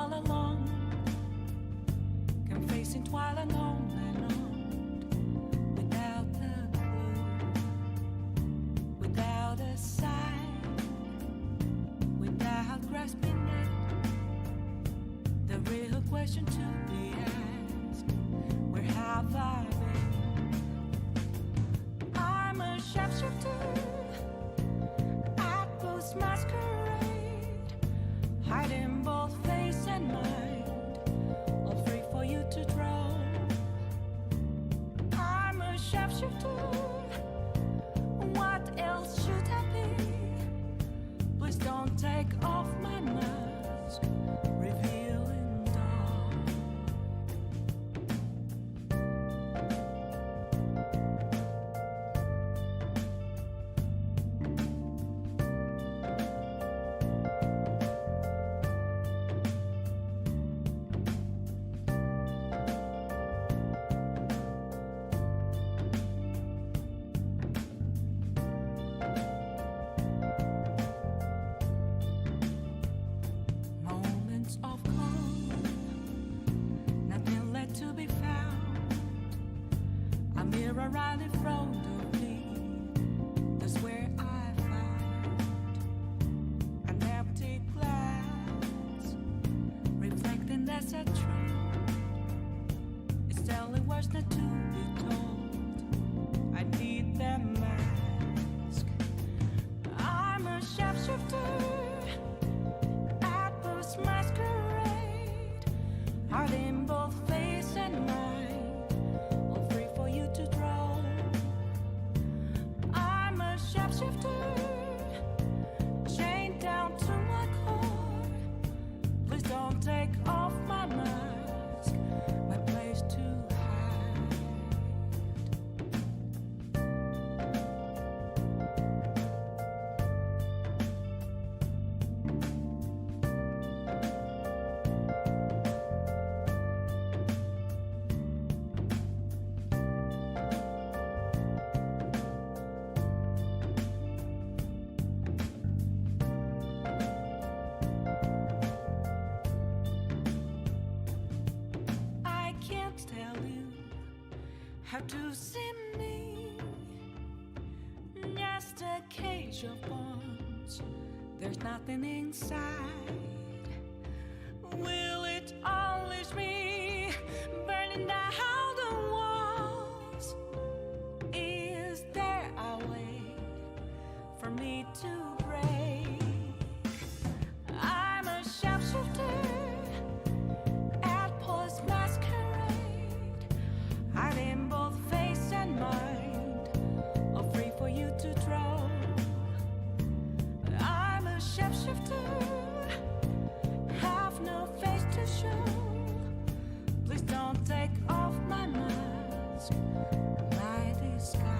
all alone, confessing while alone and on, without the clue, without a sign, without grasping it. The real question to be asked: where have I been? I'm a sharpshooter at Post Masquerade, hiding both face and mind, all free for you to draw. I'm a sharpshooter. What else should I be? Please don't take off my mask, revealing dawn. Moments of calm, nothing left to be found. A mirror right in front of me, that's where I found an empty glass, reflecting that's a truth. It's telling words not to be told. I need that mask. I'm a sharpshooter at Post Masquerade, hiding both face and mind, all free for you to draw. I'm a sharpshooter, chained down to my core. Please don't take off my mask, my place to hide. I can't tell you how to see me. Just a cage of bones, there's nothing inside. Will it unleash me, burning down the walls? Is there a way for me to break? I'm a sharpshooter at Post Masquerade, hiding both face and mind, all free for you to draw. I'm a sharpshooter, have no face to show. Please don't take off my mask, my disguise.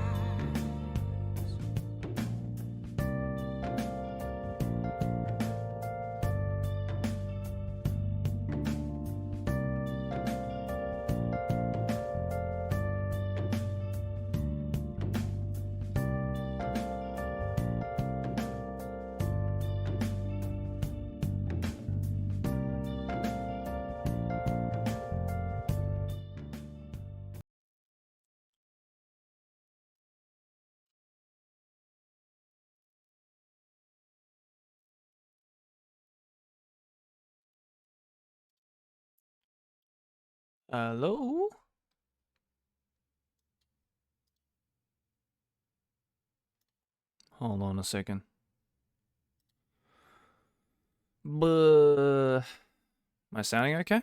Hello? Hold on a second. Am I sounding okay?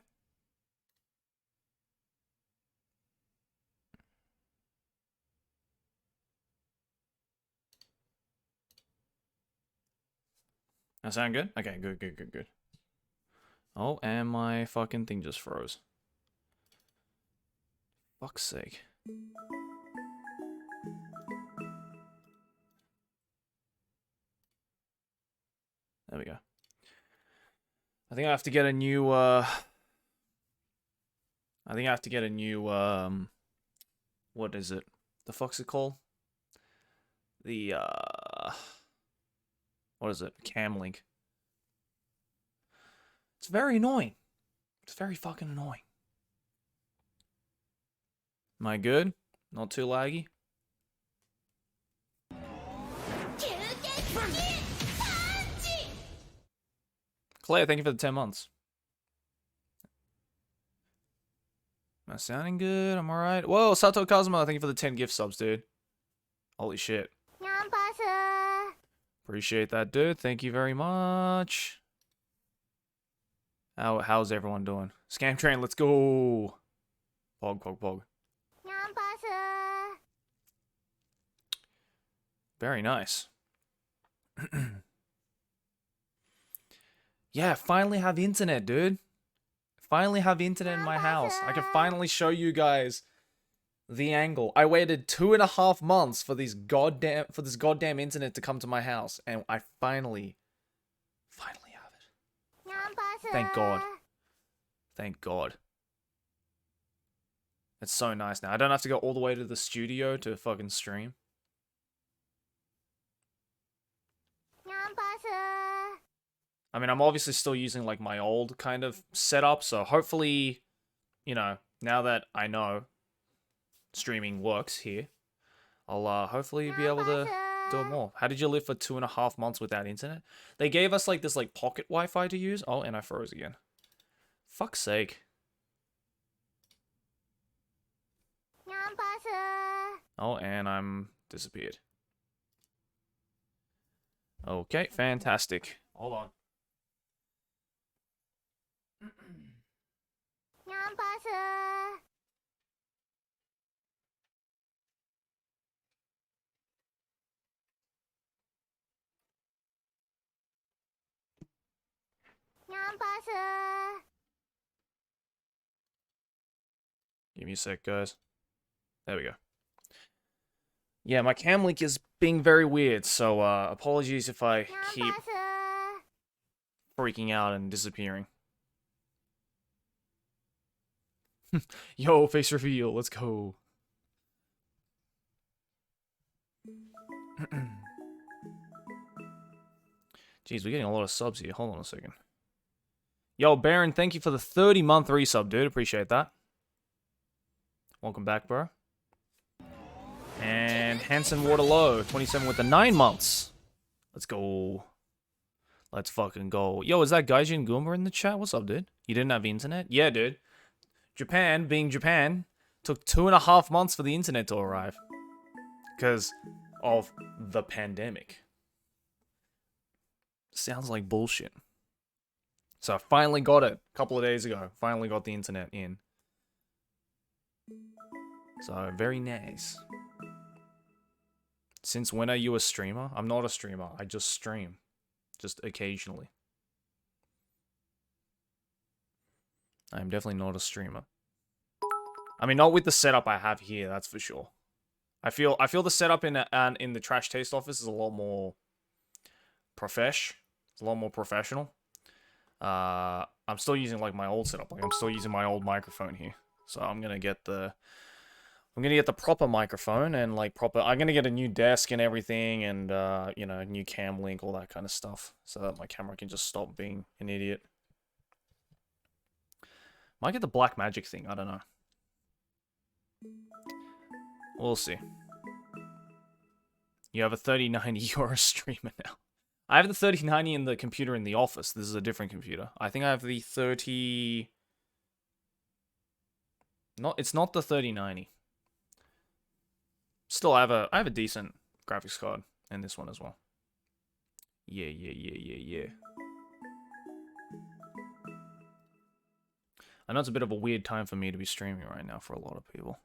I sound good? Okay, good. Oh, and my fucking thing just froze. Fuck's sake. There we go. I think I have to get a new, what is it? The fuck's it called? The, what is it? Cam link. It's very annoying. It's very fucking annoying. Am I good? Not too laggy? Claire, thank you for the 10 months. Am I sounding good? I'm alright. Whoa, Sato Kazuma, thank you for the 10 gift subs, dude. Holy shit. Appreciate that, dude. Thank you very much. How's everyone doing? Scam train, let's go. Pog, pog, pog. Very nice. Yeah, finally have internet, dude. Finally have internet in my house. I can finally show you guys the angle. I waited 2.5 months for this goddamn internet to come to my house, and I finally have it. Thank God. Thank God. It's so nice now. I don't have to go all the way to the studio to fucking stream. I mean, I'm obviously still using like my old kind of setup, so hopefully, you know, now that I know streaming works here, I'll hopefully be able to do it more. How did you live for 2.5 months without internet? They gave us like this like pocket Wi-Fi to use. Oh, and I froze again. Fuck's sake. Oh, and I'm disappeared. Okay, fantastic. Hold on. Give me a sec, guys. There we go. Yeah, my cam link is being very weird, so apologies if I keep freaking out and disappearing. Yo, face reveal, let's go. Jeez, we're getting a lot of subs here. Hold on a second. Yo, Baron, thank you for the 30-month resub, dude. Appreciate that. Welcome back, bro. And Hanson Waterloo, 27 with the 9 months. Let's go. Let's fucking go. Yo, is that Gaijin Goomba in the chat? What's up, dude? You didn't have internet? Yeah, dude. Japan, being Japan, took 2.5 months for the internet to arrive. Because of the pandemic. Sounds like bullshit. So I finally got it a couple of days ago. Finally got the internet in. So, very nice. Since when are you a streamer? I'm not a streamer. I just stream. Just occasionally. I'm definitely not a streamer. I mean, not with the setup I have here, that's for sure. I feel the setup in the Trash Taste office is a lot more profesh. It's a lot more professional. I'm still using like my old setup. Like I'm still using my old microphone here. So I'm gonna get the proper microphone and like I'm gonna get a new desk and everything and you know, new cam link, all that kind of stuff, so that my camera can just stop being an idiot. Might get the black magic thing, I don't know. We'll see. You have a 3090, you're a streamer now. I have the 3090 in the computer in the office. This is a different computer. I think I have the 30... It's not the 3090. Still, I have a decent graphics card in this one as well. Yeah. I know it's a bit of a weird time for me to be streaming right now for a lot of people.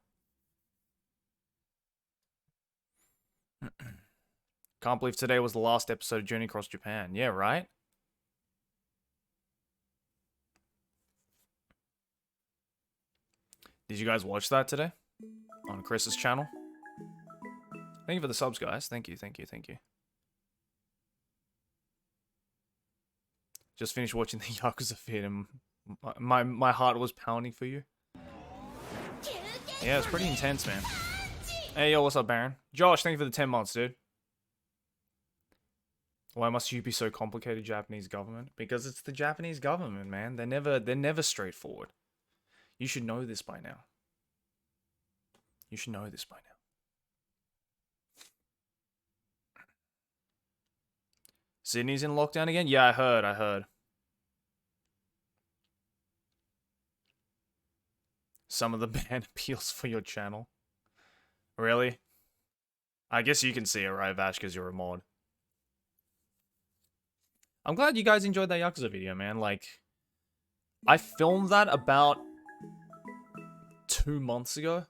Can't believe today was the last episode of Journey Across Japan. Yeah, right? Did you guys watch that today? On Chris's channel? Thank you for the subs, guys. Thank you. Just finished watching the Yakuza vid and my heart was pounding for you. Yeah, it's pretty intense, man. Hey, yo, what's up, Baron? Josh, thank you for the 10 months, dude. Why must you be so complicated, Japanese government? Because it's the Japanese government, man. They're never straightforward. You should know this by now. You should know this by now. Sydney's in lockdown again? Yeah, I heard. Some of the ban appeals for your channel. Really? I guess you can see it, right, Vash, because you're a mod. I'm glad you guys enjoyed that Yakuza video, man. Like, I filmed that about 2 months ago.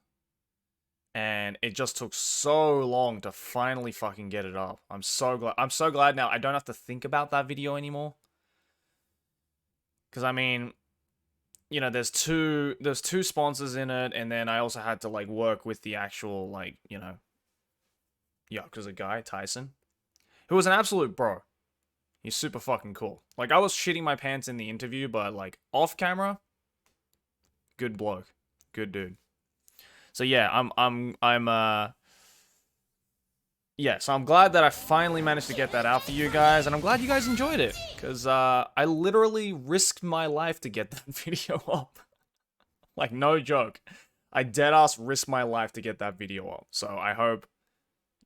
And it just took so long to finally fucking get it up. I'm so glad now I don't have to think about that video anymore. Because, I mean, you know, there's two sponsors in it, and then I also had to, like, work with the actual, like, you know, Yakuza guy, Tyson, who was an absolute bro. He's super fucking cool. Like, I was shitting my pants in the interview, but, like, off camera, good bloke. Good dude. So yeah, so I'm glad that I finally managed to get that out for you guys, and I'm glad you guys enjoyed it, because I literally risked my life to get that video up. Like, no joke. I deadass risked my life to get that video up, so I hope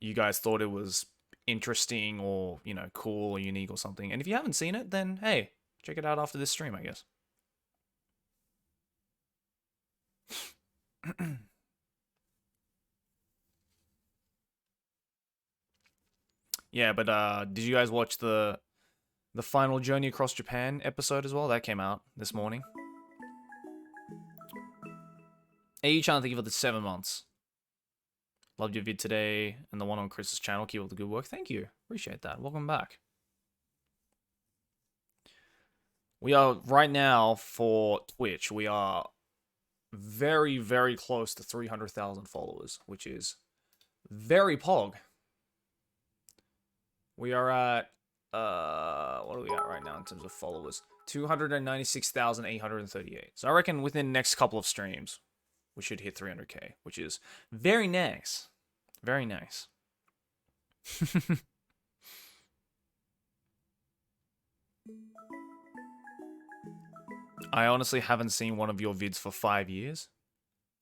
you guys thought it was interesting or, you know, cool or unique or something. And if you haven't seen it, then hey, check it out after this stream, I guess. Yeah, but did you guys watch the final Journey Across Japan episode as well? That came out this morning. A-chan, thank you for the 7 months. Loved your vid today and the one on Chris's channel. Keep up the good work. Thank you. Appreciate that. Welcome back. We are right now for Twitch. We are very, very close to 300,000 followers, which is very pog. We are at, what are we at right now in terms of followers? 296,838. So I reckon within the next couple of streams, we should hit 300k, which is very nice. Very nice. I honestly haven't seen one of your vids for 5 years.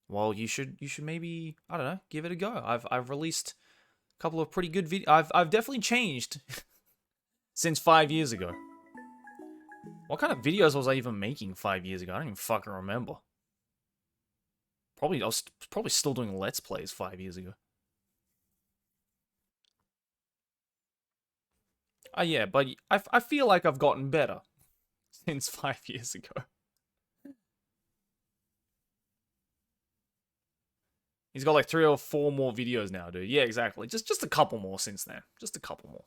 Well, you should maybe, I don't know, give it a go. I've released a couple of pretty good videos. I've definitely changed since 5 years ago. What kind of videos was I even making 5 years ago? I don't even fucking remember. I was probably still doing Let's Plays 5 years ago. Yeah, but I feel like I've gotten better since 5 years ago. He's got like 3 or 4 more videos now, dude. Yeah, exactly. Just a couple more since then. Just a couple more.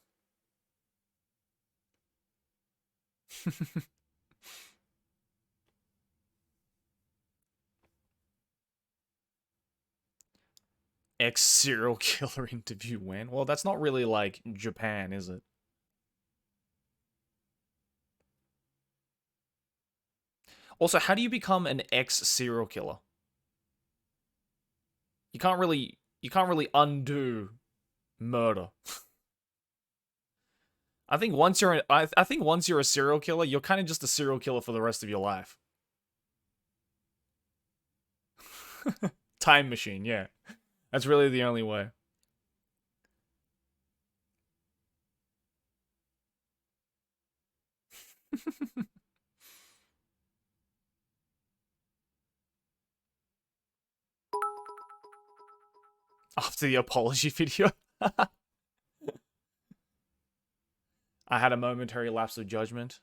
Ex-serial killer interview when? Well, that's not really like Japan, is it? Also, how do you become an ex-serial killer? You can't really undo murder. I think once you're a serial killer, you're kind of just a serial killer for the rest of your life. Time machine, yeah. That's really the only way. After the apology video. I had a momentary lapse of judgment,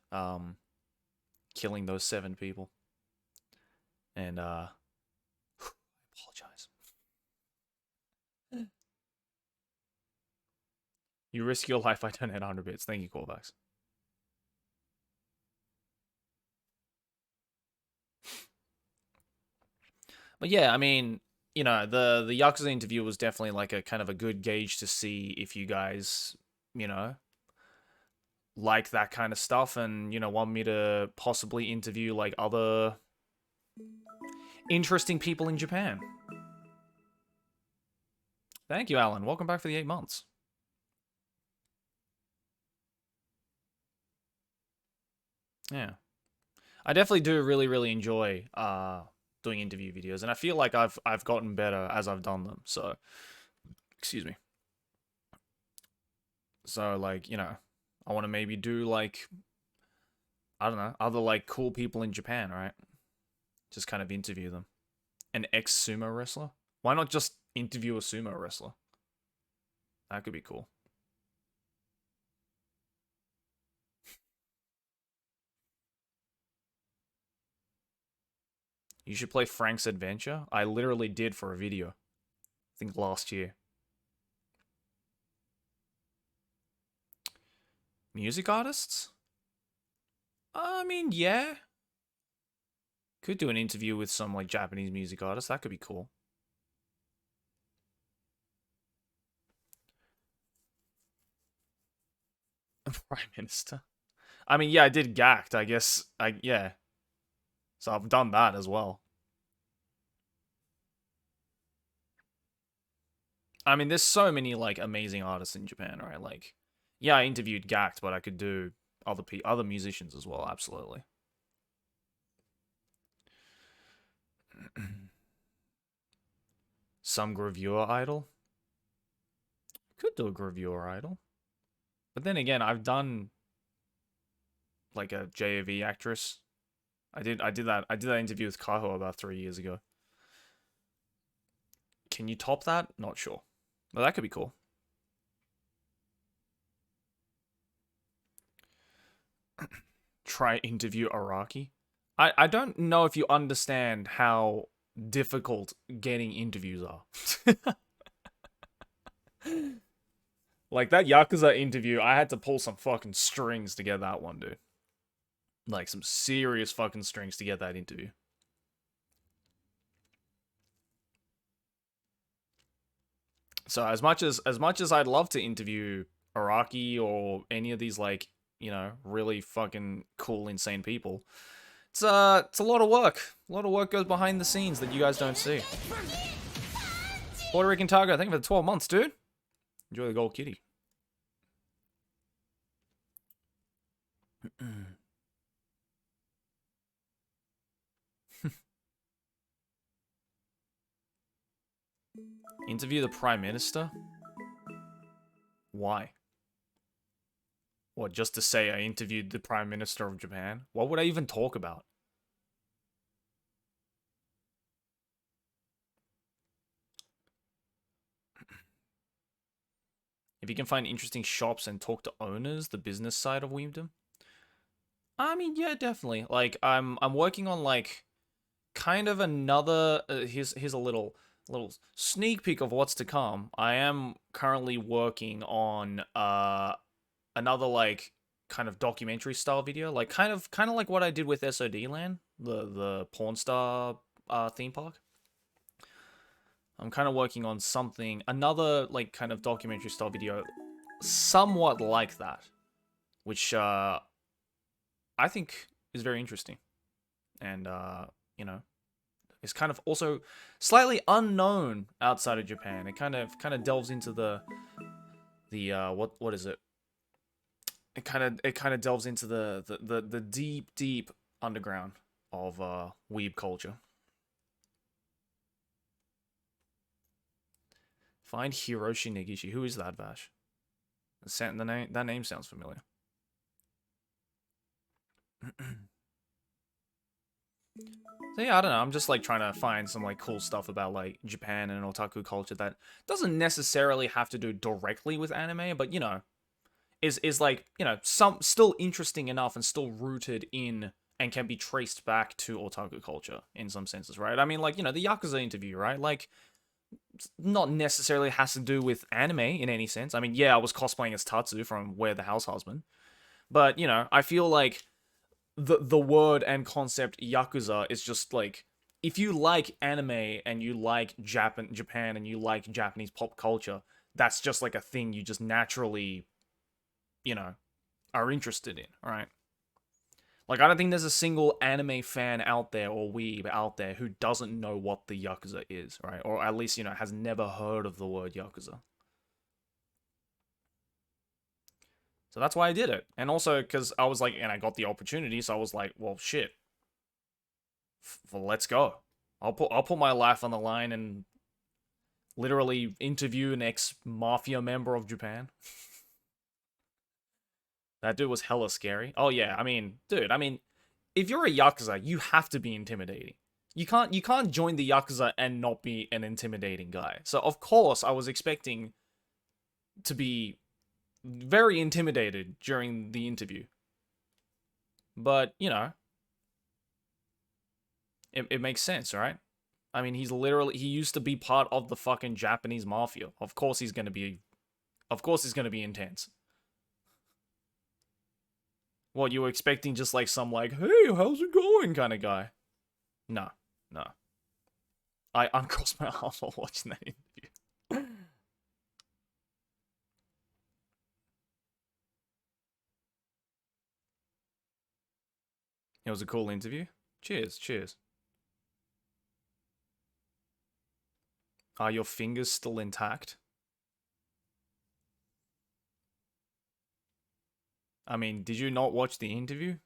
killing those 7 people. And, I apologize. You risk your life, I donate 100 bits. Thank you, Corvax. But yeah, I mean, you know, the Yakuza interview was definitely like a kind of a good gauge to see if you guys, you know, like that kind of stuff and, you know, want me to possibly interview like other interesting people in Japan. Thank you, Alan. Welcome back for the 8 months. Yeah. I definitely do really enjoy doing interview videos, and I feel like I've gotten better as I've done them. So, excuse me. So like, I want to maybe do like, I don't know, other like cool people in Japan, right? Just kind of interview them. An ex sumo wrestler? Why not just interview a sumo wrestler? That could be cool. You should play Frank's Adventure. I literally did for a video. I think last year. Music artists? I mean, yeah. Could do an interview with some like Japanese music artists. That could be cool. Prime Minister. I mean, yeah, I did Gacked. I guess. Yeah. So I've done that as well. I mean, there's so many like amazing artists in Japan, right? Like, yeah, I interviewed Gacked, but I could do other musicians as well. Absolutely. Some gravure idol. Could do a gravure idol. But then again, I've done like a JAV actress. I did that interview with Kaho about 3 years ago. Can you top that? Not sure. But that could be cool. Try interview Araki. I don't know if you understand how difficult getting interviews are. Like that Yakuza interview, I had to pull some fucking strings to get that one, dude. Like some serious fucking strings to get that interview. So as much as I'd love to interview Araki or any of these like, really fucking cool insane people, it's a lot of work. A lot of work goes behind the scenes that you guys don't see. Puerto Rican Targo, thank you for the 12 months, dude. Enjoy the gold kitty. Interview the Prime Minister? Why? What, just to say I interviewed the Prime Minister of Japan? What would I even talk about? If you can find interesting shops and talk to owners, the business side of Weebdom? I mean, yeah, definitely. Like, I'm working on like kind of another. Here's a little sneak peek of what's to come. I am currently working on another like kind of documentary style video, like kind of like what I did with SOD Land, the porn star theme park. I'm kind of working on something, another like kind of documentary style video, somewhat like that, which I think is very interesting, and you know, is kind of also slightly unknown outside of Japan. It kind of delves into the what is it? It kind of delves into the deep underground of weeb culture. Find Hiroshi Negishi. Who is that, Vash? That name sounds familiar. So yeah, I don't know. I'm just like trying to find some like cool stuff about like Japan and otaku culture that doesn't necessarily have to do directly with anime, but is like, some still interesting enough and still rooted in and can be traced back to otaku culture in some senses, right? I mean, like, the Yakuza interview, right? Like, not necessarily has to do with anime in any sense. I mean, yeah, I was cosplaying as Tatsu from Where the House Husband, but I feel like the word and concept Yakuza is just like, if you like anime and you like Japan and you like Japanese pop culture, that's just like a thing you just naturally, you know, are interested in, right? Like, I don't think there's a single anime fan out there or weeb out there who doesn't know what the Yakuza is, right? Or at least, has never heard of the word Yakuza. So that's why I did it. And also because I was like, and I got the opportunity, so I was like, well, shit. Well, let's go. I'll put my life on the line and literally interview an ex-mafia member of Japan. That dude was hella scary. Oh yeah, I mean, dude, I mean, if you're a Yakuza, you have to be intimidating. You can't join the Yakuza and not be an intimidating guy. So of course I was expecting to be very intimidated during the interview. But, it makes sense, right? I mean, he used to be part of the fucking Japanese mafia. Of course he's gonna be intense. What, you were expecting just like some like, hey, how's it going kind of guy? No, no. I uncrossed my arm while watching that interview. It was a cool interview. Cheers, cheers. Are your fingers still intact? I mean, did you not watch the interview?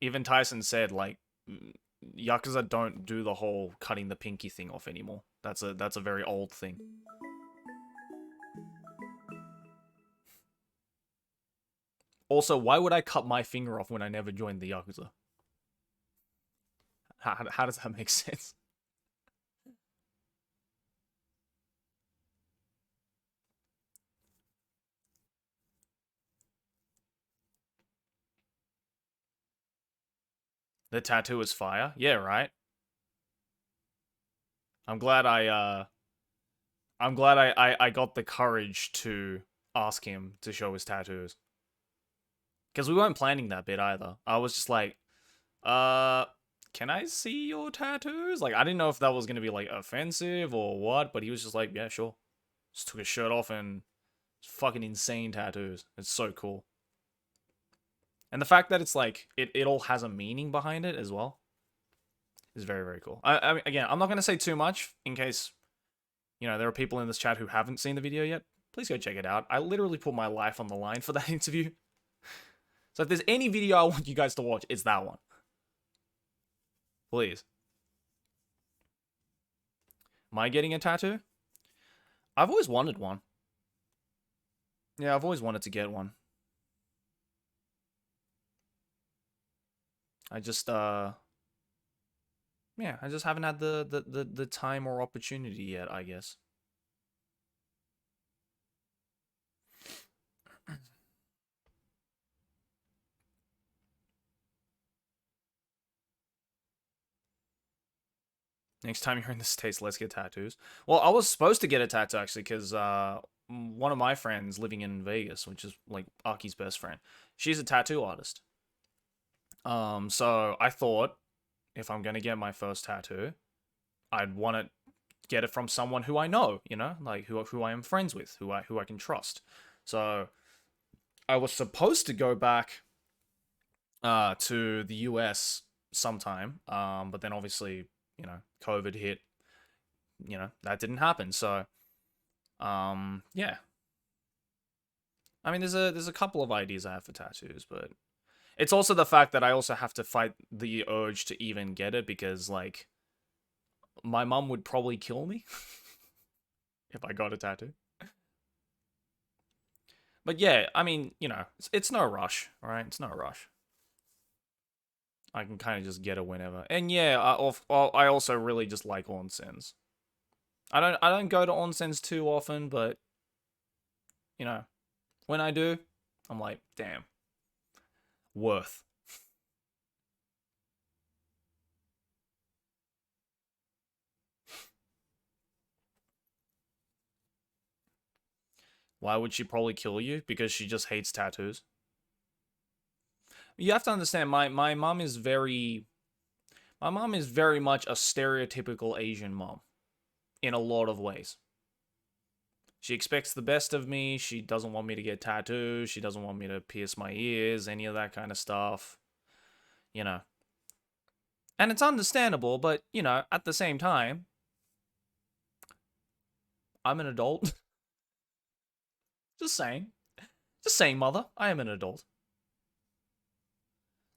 Even Tyson said like Yakuza don't do the whole cutting the pinky thing off anymore. That's a very old thing. Also, why would I cut my finger off when I never joined the Yakuza? How does that make sense? The tattoo is fire. Yeah, right. I'm glad I got the courage to ask him to show his tattoos. Because we weren't planning that bit either. I was just like, uh, can I see your tattoos? Like, I didn't know if that was gonna be like offensive or what, but he was just like, yeah, sure. Just took his shirt off and fucking insane tattoos. It's so cool. And the fact that it's like it all has a meaning behind it as well is very, very cool. I mean, again, I'm not gonna say too much in case there are people in this chat who haven't seen the video yet. Please go check it out. I literally put my life on the line for that interview. So if there's any video I want you guys to watch, it's that one. Please. Am I getting a tattoo? I've always wanted one. Yeah, I've always wanted to get one. I just yeah, I just haven't had the time or opportunity yet, I guess. Next time you're in the States, let's get tattoos. Well, I was supposed to get a tattoo actually, because one of my friends living in Vegas, which is like Aki's best friend, she's a tattoo artist. So I thought if I'm gonna get my first tattoo, I'd want to get it from someone who I know, like who I am friends with, who I can trust. So I was supposed to go back to the US sometime, but then obviously, COVID hit, that didn't happen. So yeah. I mean, there's a couple of ideas I have for tattoos, but it's also the fact that I also have to fight the urge to even get it because, like, my mum would probably kill me if I got a tattoo. But yeah, I mean, it's no rush, all right? It's no rush. I can kind of just get it whenever. And yeah, I also really just like onsens. I don't go to onsens too often, but when I do, I'm like, damn, worth. Why would she probably kill you? Because she just hates tattoos. You have to understand, my mom is very much a stereotypical Asian mom in a lot of ways. She expects the best of me. She doesn't want me to get tattoos. She doesn't want me to pierce my ears, any of that kind of stuff. You know. And it's understandable, but, at the same time, I'm an adult. Just saying. Just saying, mother, I am an adult.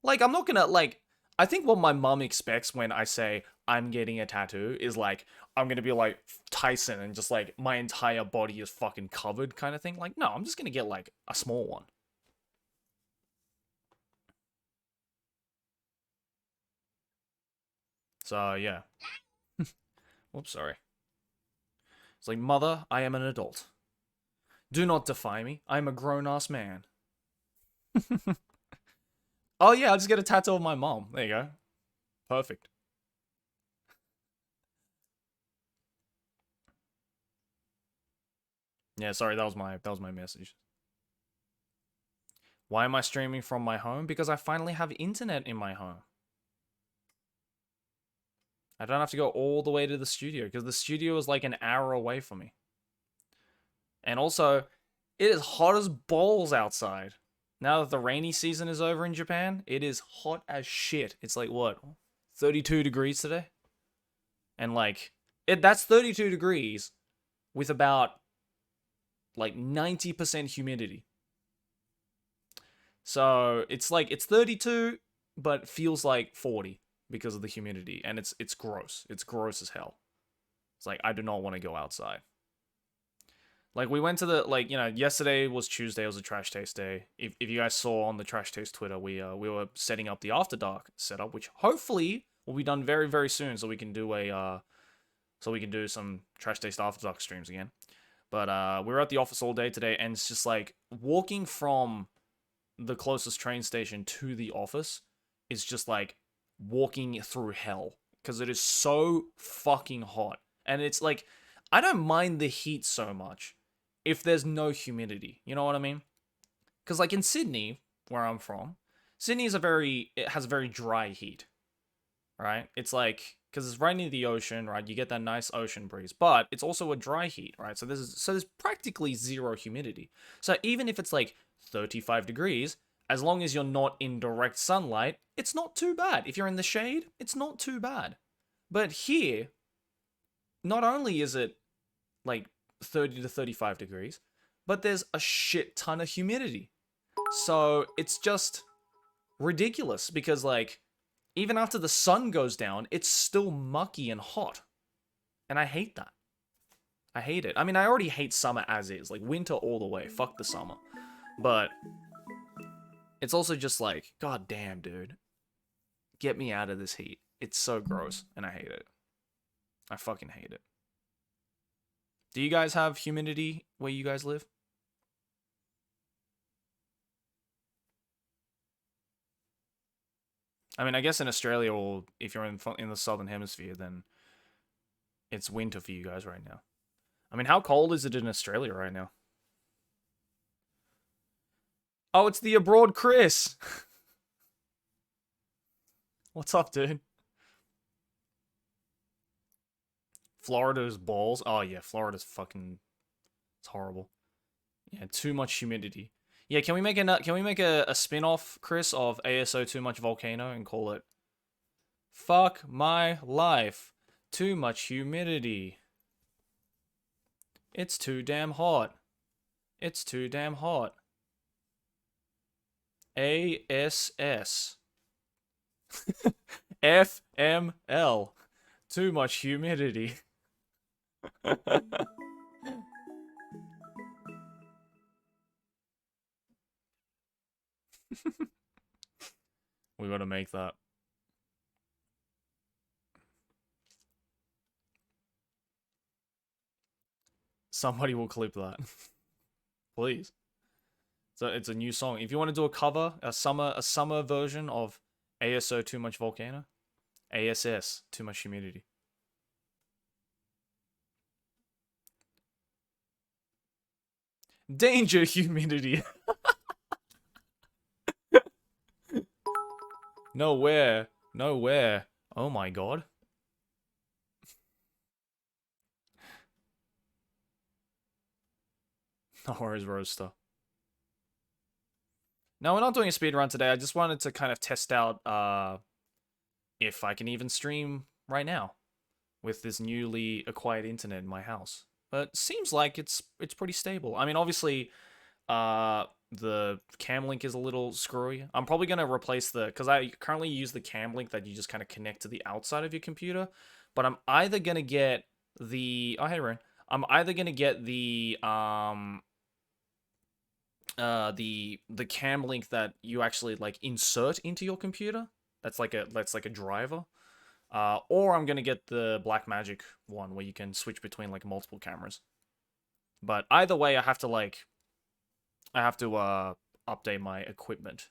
Like, I'm not gonna, like, I think what my mum expects when I say I'm getting a tattoo is, like, I'm gonna be like Tyson and just, like, my entire body is fucking covered kind of thing. Like, no, I'm just gonna get, like, a small one. So, yeah. Whoops, sorry. It's like, mother, I am an adult. Do not defy me. I am a grown-ass man. Oh, yeah, I'll just get a tattoo of my mom. There you go. Perfect. Yeah, sorry, that was my message. Why am I streaming from my home? Because I finally have internet in my home. I don't have to go all the way to the studio because the studio is like an hour away from me. And also, it is hot as balls outside. Now that the rainy season is over in Japan, it is hot as shit. It's like what? 32 degrees today? And like that's 32 degrees with about like 90% humidity. So, it's like it's 32 but feels like 40 because of the humidity, and it's gross. It's gross as hell. It's like I do not want to go outside. Like we went to the yesterday was Tuesday. It was a trash taste day. If you guys saw on the trash taste Twitter, we were setting up the after dark setup, which hopefully will be done very very soon, so we can do some trash taste after dark streams again. But we were at the office all day today, and it's just like walking from the closest train station to the office is just like walking through hell because it is so fucking hot. And it's like, I don't mind the heat so much if there's no humidity. You know what I mean? Because like in Sydney, where I'm from, Sydney is it has a very dry heat, right? It's like, because it's right near the ocean, right? You get that nice ocean breeze, but it's also a dry heat, right? So there's practically zero humidity. So even if it's like 35 degrees, as long as you're not in direct sunlight, it's not too bad. If you're in the shade, it's not too bad. But here, not only is it like 30 to 35 degrees, but there's a shit ton of humidity. So it's just ridiculous because like even after the sun goes down, it's still mucky and hot. And I hate that. I hate it. I mean, I already hate summer as is. Like, winter all the way. Fuck the summer. But it's also just like, god damn, dude. Get me out of this heat. It's so gross, and I hate it. I fucking hate it. Do you guys have humidity where you guys live? I mean, I guess in Australia, or if you're in the southern hemisphere, then it's winter for you guys right now. I mean, how cold is it in Australia right now? Oh, it's the abroad Chris. What's up, dude? Florida's balls. Oh yeah, Florida's fucking. It's horrible. Yeah, too much humidity. Yeah, can we make a spin-off, Chris, of ASO Too Much Volcano and call it Fuck My Life. Too much humidity. It's too damn hot. It's too damn hot. ASS. FML. Too much humidity. We gotta make that. Somebody will clip that. Please. So it's a new song. If you want to do a cover, a summer version of ASO Too Much Volcano, ASS Too Much Humidity. Danger humidity. Nowhere. Nowhere. Oh my god. No worries, Roaster. No, we're not doing a speed run today. I just wanted to kind of test out if I can even stream right now with this newly acquired internet in my house. But seems like it's pretty stable. I mean, obviously, the cam link is a little screwy. I'm probably gonna replace because I currently use the cam link that you just kind of connect to the outside of your computer, but I'm either gonna get hey Ren, I'm either gonna get the cam link that you actually like insert into your computer. That's like a driver. Or I'm gonna get the Blackmagic one where you can switch between like multiple cameras. But either way, I have to update my equipment.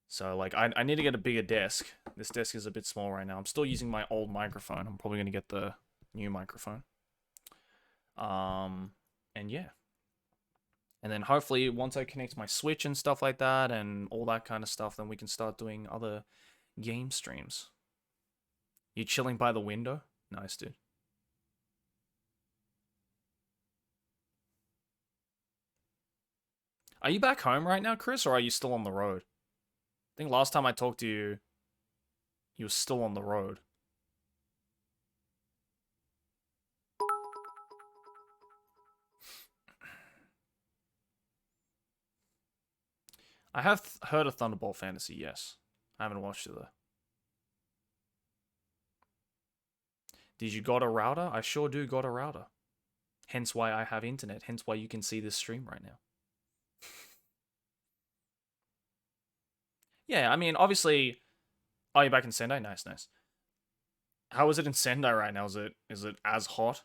So like I need to get a bigger desk. This desk is a bit small right now. I'm still using my old microphone. I'm probably gonna get the new microphone. And yeah. And then hopefully once I connect my Switch and stuff like that and all that kind of stuff, then we can start doing other game streams. You chilling by the window? Nice, dude. Are you back home right now, Chris, or are you still on the road? I think last time I talked to you, you were still on the road. I have heard of Thunderbolt Fantasy, yes. I haven't watched it though. Did you got a router? I sure do got a router. Hence why I have internet. Hence why you can see this stream right now. Yeah, I mean, obviously... Oh, you're back in Sendai? Nice, nice. How is it in Sendai right now? Is it as hot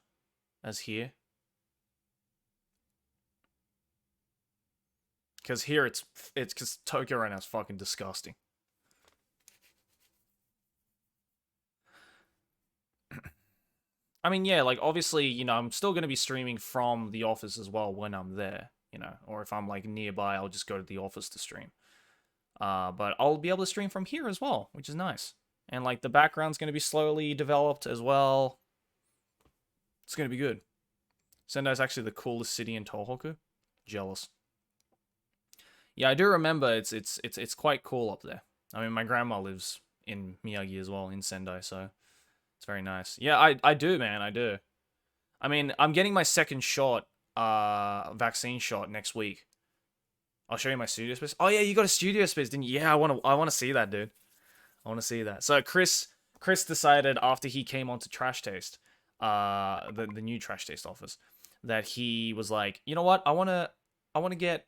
as here? Because here it's because Tokyo right now is fucking disgusting. I mean, yeah, like obviously, you know, I'm still gonna be streaming from the office as well when I'm there, you know, or if I'm like nearby, I'll just go to the office to stream. But I'll be able to stream from here as well, which is nice. And like the background's gonna be slowly developed as well. It's gonna be good. Sendai's actually the coolest city in Tohoku. Jealous. Yeah, I do remember it's quite cool up there. I mean, my grandma lives in Miyagi as well, in Sendai, so it's very nice. Yeah, I do, man, I do. I mean, I'm getting my second shot, vaccine shot next week. I'll show you my studio space. Oh yeah, you got a studio space, didn't you? Yeah, I wanna see that, dude. I wanna see that. So Chris decided after he came onto Trash Taste, the new Trash Taste office, that he was like, you know what, I wanna get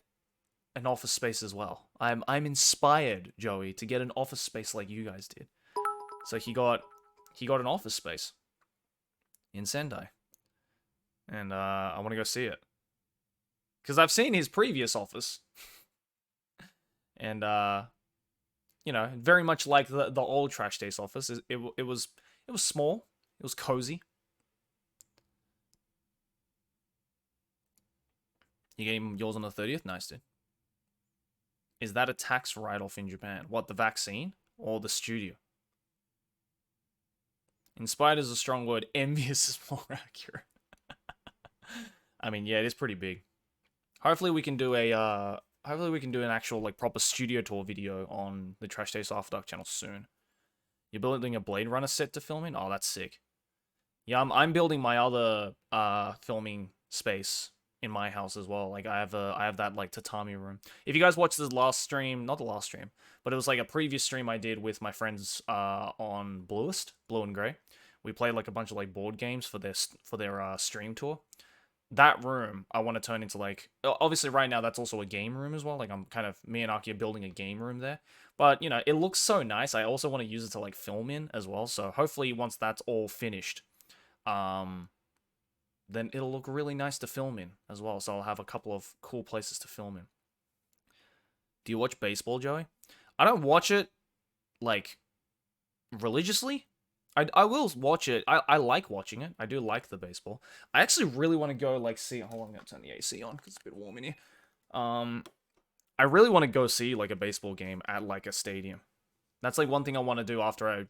an office space as well. I'm inspired, Joey, to get an office space like you guys did. So he got an office space in Sendai. And I want to go see it. Cuz I've seen his previous office. And you know, very much like the old Trash Taste office. It was small. It was cozy. You getting yours on the 30th? Nice, dude. Is that a tax write-off in Japan? What, the vaccine or the studio? Inspired is a strong word. Envious is more accurate. I mean, yeah, it is pretty big. Hopefully we can do an actual like proper studio tour video on the Trash Taste After Dark channel soon. You're building a Blade Runner set to film in? Oh, that's sick. Yeah, I'm building my other filming space in my house as well. Like I have that like tatami room. If you guys watched the last stream, not the last stream, but it was like a previous stream I did with my friends on Bluest, Blue and Grey. We played like a bunch of like board games for their stream tour. That room I want to turn into like, obviously right now that's also a game room as well. Like I'm kind of, me and Araki are building a game room there. But you know, it looks so nice. I also want to use it to like film in as well. So hopefully once that's all finished, then it'll look really nice to film in as well. So I'll have a couple of cool places to film in. Do you watch baseball, Joey? I don't watch it like religiously. I will watch it. I like watching it. I do like the baseball. I actually really want to go like see. Hold on, I'm gonna turn the AC on because it's a bit warm in here. I really want to go see like a baseball game at like a stadium. That's like one thing I want to do after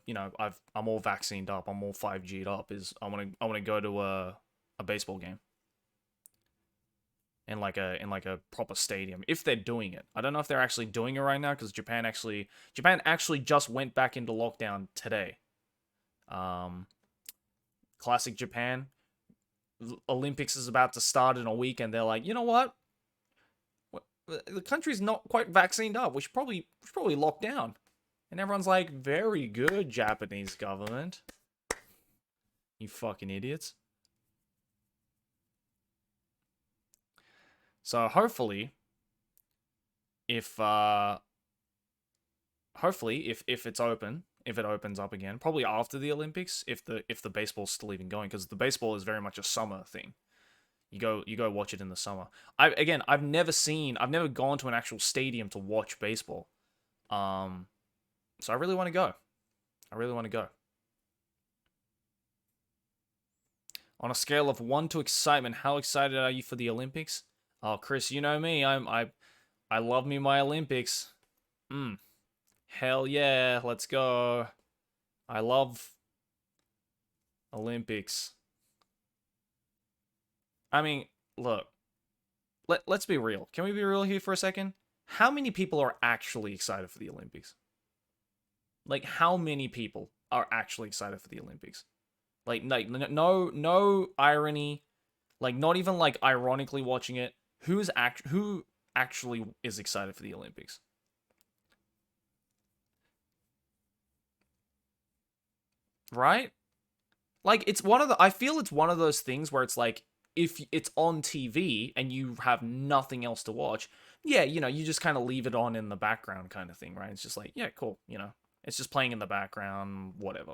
you know I'm all vaccinated up. I'm all 5G'd up. Is I want to go to a baseball game in like a proper stadium if they're doing it. I don't know if they're actually doing it right now because Japan actually just went back into lockdown today. Classic Japan. Olympics is about to start in a week, and they're like, you know what? the country's not quite vaccinated up. We should probably lock down. And everyone's like, very good, Japanese government. You fucking idiots. So hopefully, if it's open, if it opens up again, probably after the Olympics, if the baseball's still even going, because the baseball is very much a summer thing. You go watch it in the summer. I've never gone to an actual stadium to watch baseball. So I really want to go. I really want to go. On a scale of 1 to excitement, how excited are you for the Olympics? Oh, Chris, you know me. I love me my Olympics. Hell yeah, let's go. I love Olympics. I mean, look. Let's be real. Can we be real here for a second? How many people are actually excited for the Olympics? Like, how many people are actually excited for the Olympics? Like no irony. Like, not even like ironically watching it. Who actually is excited for the Olympics? Right? Like, I feel it's one of those things where it's like, if it's on TV and you have nothing else to watch, yeah, you just kind of leave it on in the background kind of thing, right? It's just like, yeah, cool, it's just playing in the background, whatever.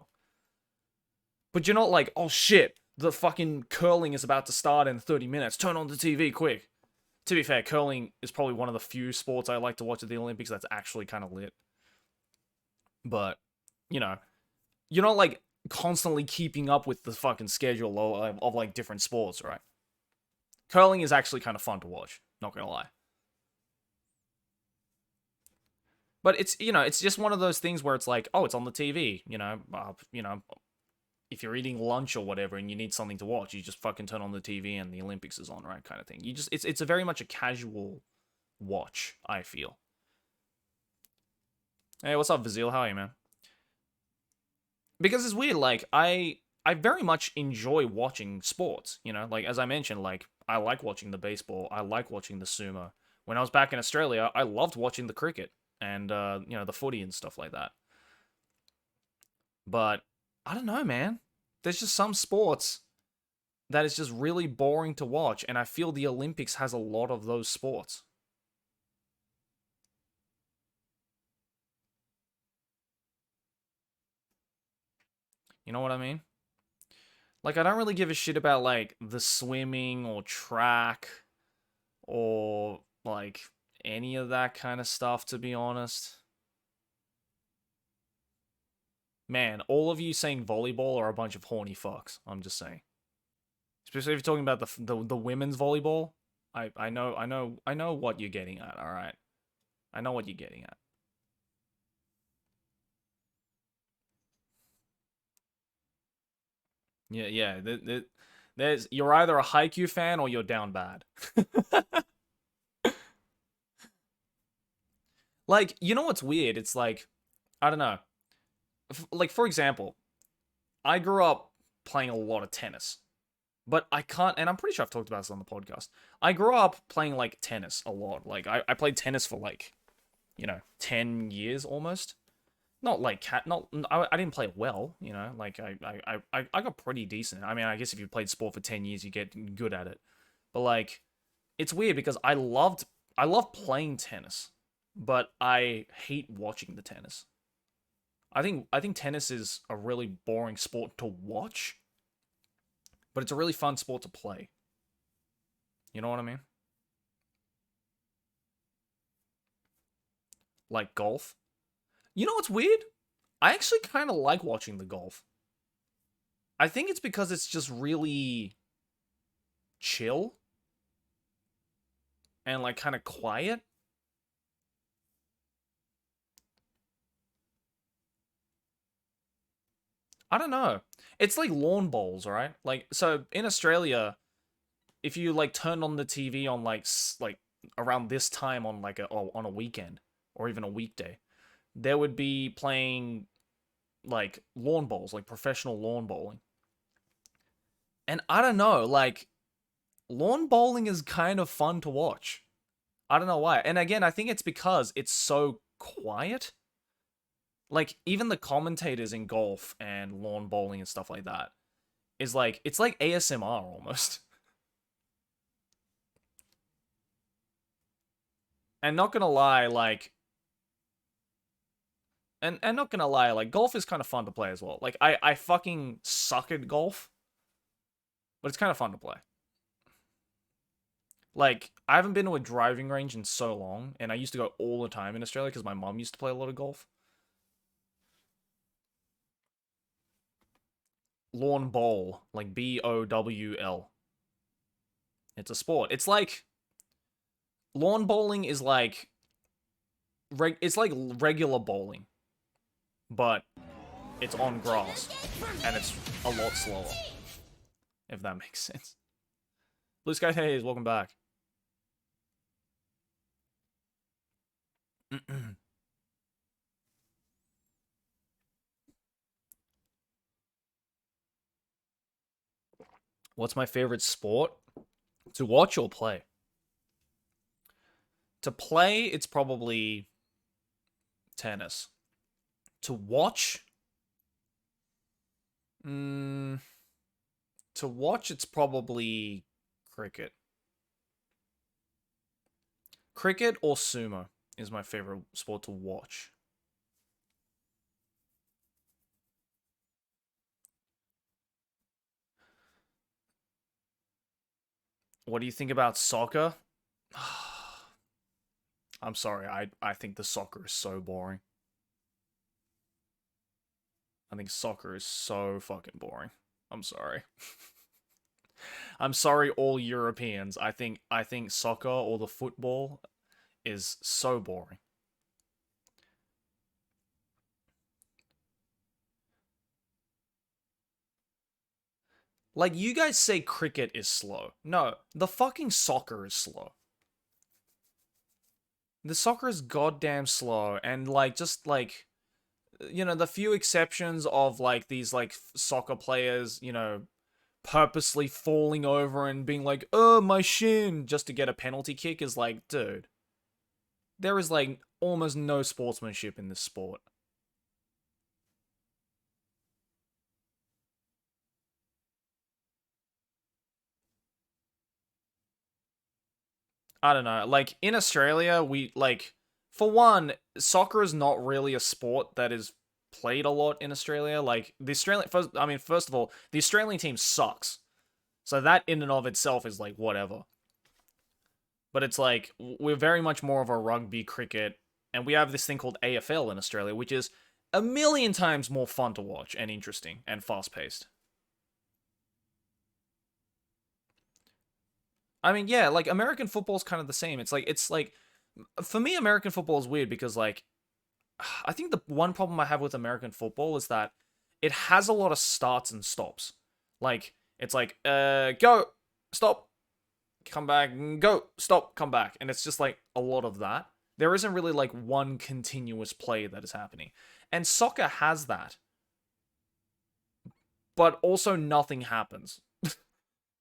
But you're not like, oh shit, the fucking curling is about to start in 30 minutes. Turn on the TV quick. To be fair, curling is probably one of the few sports I like to watch at the Olympics that's actually kind of lit. But, you're not like constantly keeping up with the fucking schedule of like different sports, right? Curling is actually kind of fun to watch, not gonna lie. But it's just one of those things where it's like, oh, it's on the TV, if you're eating lunch or whatever and you need something to watch, you just fucking turn on the TV and the Olympics is on, right? Kind of thing. It's a very much a casual watch, I feel. Hey, what's up, Vazil? How are you, man? Because it's weird, like, I very much enjoy watching sports, like, as I mentioned, like, I like watching the baseball, I like watching the sumo. When I was back in Australia, I loved watching the cricket and, the footy and stuff like that. But, I don't know, man. There's just some sports that is just really boring to watch, and I feel the Olympics has a lot of those sports. You know what I mean? Like, I don't really give a shit about, like, the swimming or track or, like, any of that kind of stuff, to be honest. Man, all of you saying volleyball are a bunch of horny fucks. I'm just saying. Especially if you're talking about the women's volleyball. I know what you're getting at, alright? I know what you're getting at. Yeah. You're either a Haikyuu fan or you're down bad. Like, you know what's weird? It's like, I don't know. Like, for example, I grew up playing a lot of tennis. But I can't, and I'm pretty sure I've talked about this on the podcast. I grew up playing, like, tennis a lot. Like, I played tennis for, like, 10 years almost. Not like I didn't play it well, like I got pretty decent. I mean, I guess if you played sport for 10 years, you get good at it. But like, it's weird because I love playing tennis, but I hate watching the tennis. I think tennis is a really boring sport to watch, but it's a really fun sport to play. You know what I mean? Like golf. You know what's weird? I actually kind of like watching the golf. I think it's because it's just really chill and like kind of quiet. I don't know. It's like lawn bowls, right? Like, so in Australia, if you like turn on the TV on like around this time on like on a weekend or even a weekday, there would be playing like lawn bowls, like professional lawn bowling. And I don't know, like, lawn bowling is kind of fun to watch. I don't know why. And again, I think it's because it's so quiet. Like, even the commentators in golf and lawn bowling and stuff like that is like, it's like ASMR almost. And not gonna lie, like, and not gonna lie, like, golf is kind of fun to play as well. Like, I fucking suck at golf, but it's kind of fun to play. Like, I haven't been to a driving range in so long, and I used to go all the time in Australia because my mum used to play a lot of golf. Lawn bowl, like BOWL. It's a sport. It's like lawn bowling is like it's like regular bowling, but it's on grass and it's a lot slower. If that makes sense. Blue Sky Hayes, welcome back. What's my favorite sport? To watch or play? To play, it's probably tennis. To watch? To watch, it's probably cricket. Cricket or sumo is my favorite sport to watch. What do you think about soccer? I'm sorry, I think the soccer is so boring. I think soccer is so fucking boring. I'm sorry. I'm sorry, all Europeans. I think soccer or the football is so boring. Like, you guys say cricket is slow. No, the fucking soccer is slow. The soccer is goddamn slow, and like, just like, the few exceptions of like these like soccer players, purposely falling over and being like, oh, my shin, just to get a penalty kick is like, dude, there is like almost no sportsmanship in this sport. I don't know. Like, in Australia, we like, for one, soccer is not really a sport that is played a lot in Australia. Like, the Australian first of all, the Australian team sucks. So that in and of itself is like whatever. But it's like, we're very much more of a rugby cricket, and we have this thing called AFL in Australia, which is a million times more fun to watch and interesting and fast paced. I mean, yeah, like, American football's kind of the same. It's like for me, American football is weird because, like, I think the one problem I have with American football is that it has a lot of starts and stops. Like, it's like, go, stop, come back, go, stop, come back. And it's just like a lot of that. There isn't really like one continuous play that is happening. And soccer has that. But also nothing happens.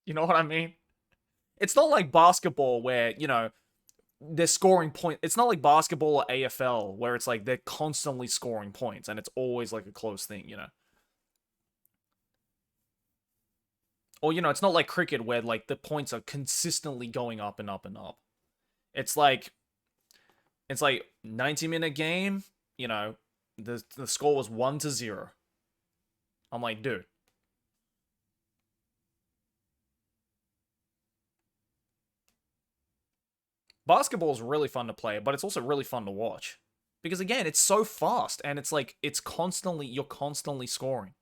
You know what I mean? It's not like basketball where, they're scoring points. It's not like basketball or AFL where it's like they're constantly scoring points and it's always like a close thing. Or, it's not like cricket where like the points are consistently going up and up and up. It's like 90-minute game, the score was 1-0. I'm like, dude. Basketball is really fun to play, but it's also really fun to watch. Because again, it's so fast and it's like you're constantly scoring.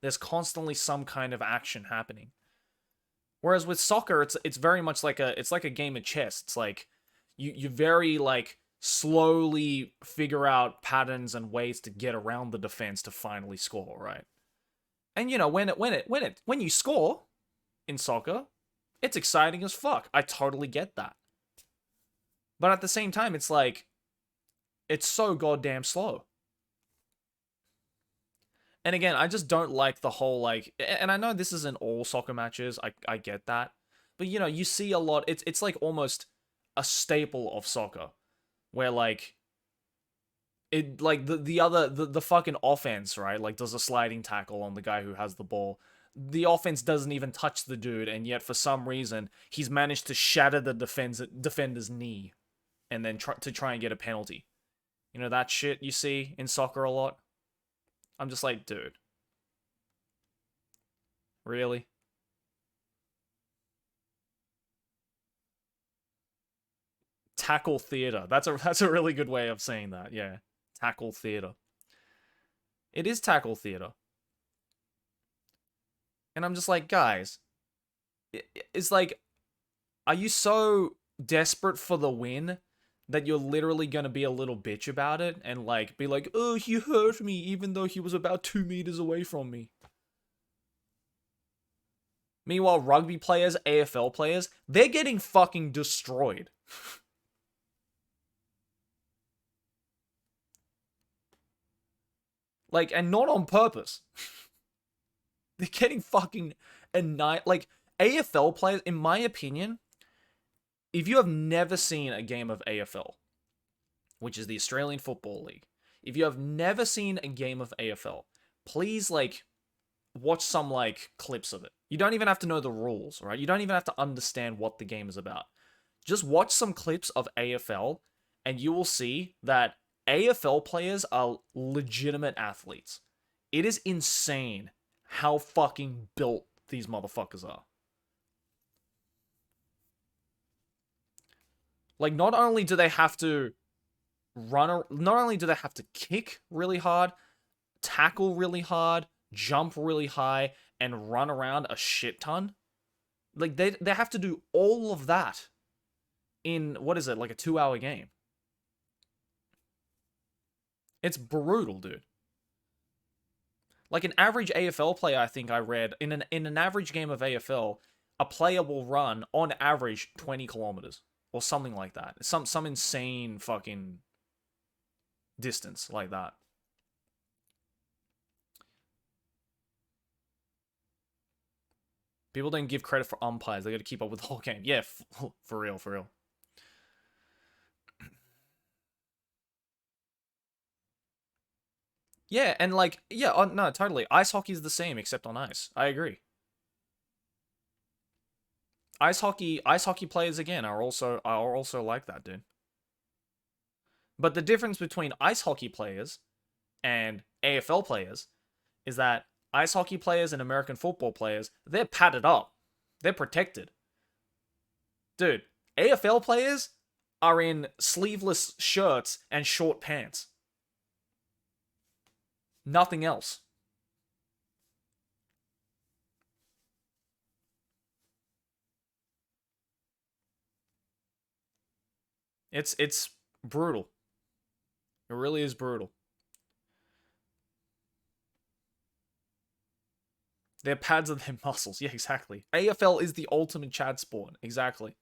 There's constantly some kind of action happening. Whereas with soccer, it's very much like a game of chess. It's like you very like slowly figure out patterns and ways to get around the defense to finally score, right? And when you score in soccer, it's exciting as fuck. I totally get that. But at the same time, it's like, it's so goddamn slow. And again, I just don't like the whole, like, and I know this isn't all soccer matches, I get that. But, you see a lot, it's like almost, a staple of soccer, where like it like the fucking offense, right? Like does a sliding tackle on the guy who has the ball. The offense doesn't even touch the dude, and yet for some reason he's managed to shatter the defender's knee, and then try and get a penalty. You know that shit you see in soccer a lot. I'm just like, dude, really? Tackle theater. That's a really good way of saying that. Yeah, tackle theater. It is tackle theater. And I'm just like, guys, it's like, are you so desperate for the win that you're literally gonna be a little bitch about it and like be like, oh, he hurt me even though he was about 2 meters away from me? Meanwhile, rugby players, AFL players, they're getting fucking destroyed. Like, and not on purpose. They're getting fucking like AFL players, in my opinion, if you have never seen a game of AFL, which is the Australian Football League, if you have never seen a game of AFL, please like watch some like clips of it. You don't even have to know the rules, right? You don't even have to understand what the game is about. Just watch some clips of AFL and you will see that AFL players are legitimate athletes. It is insane how fucking built these motherfuckers are. Like, not only do they have to not only do they have to kick really hard, tackle really hard, jump really high, and run around a shit ton. Like, they have to do all of that in, what is it, like a 2-hour game. It's brutal, dude. Like an average AFL player, I think I read, in an average game of AFL, a player will run, on average, 20 kilometers. Or something like that. Some insane fucking distance like that. People don't give credit for umpires. They got to keep up with the whole game. Yeah, for real, for real. Yeah, and like, yeah, no, totally. Ice hockey is the same, except on ice. I agree. Ice hockey players again are also like that, dude. But the difference between ice hockey players and AFL players is that ice hockey players and American football players, they're padded up. They're protected. Dude, AFL players are in sleeveless shirts and short pants. Nothing else. It's brutal. It really is brutal. Their pads are their muscles. Yeah, exactly. AFL is the ultimate Chad sport. Exactly.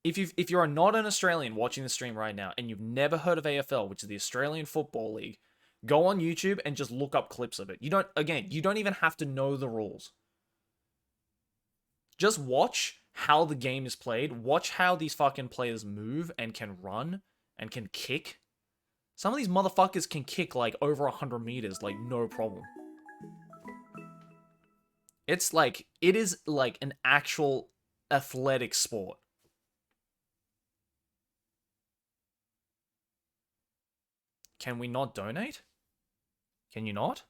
If you're not an Australian watching the stream right now and you've never heard of AFL, which is the Australian Football League, go on YouTube and just look up clips of it. You don't even have to know the rules. Just watch how the game is played. Watch how these fucking players move and can run and can kick. Some of these motherfuckers can kick like over 100 meters, like no problem. It's like, it is like an actual athletic sport. Can we not donate? Can you not?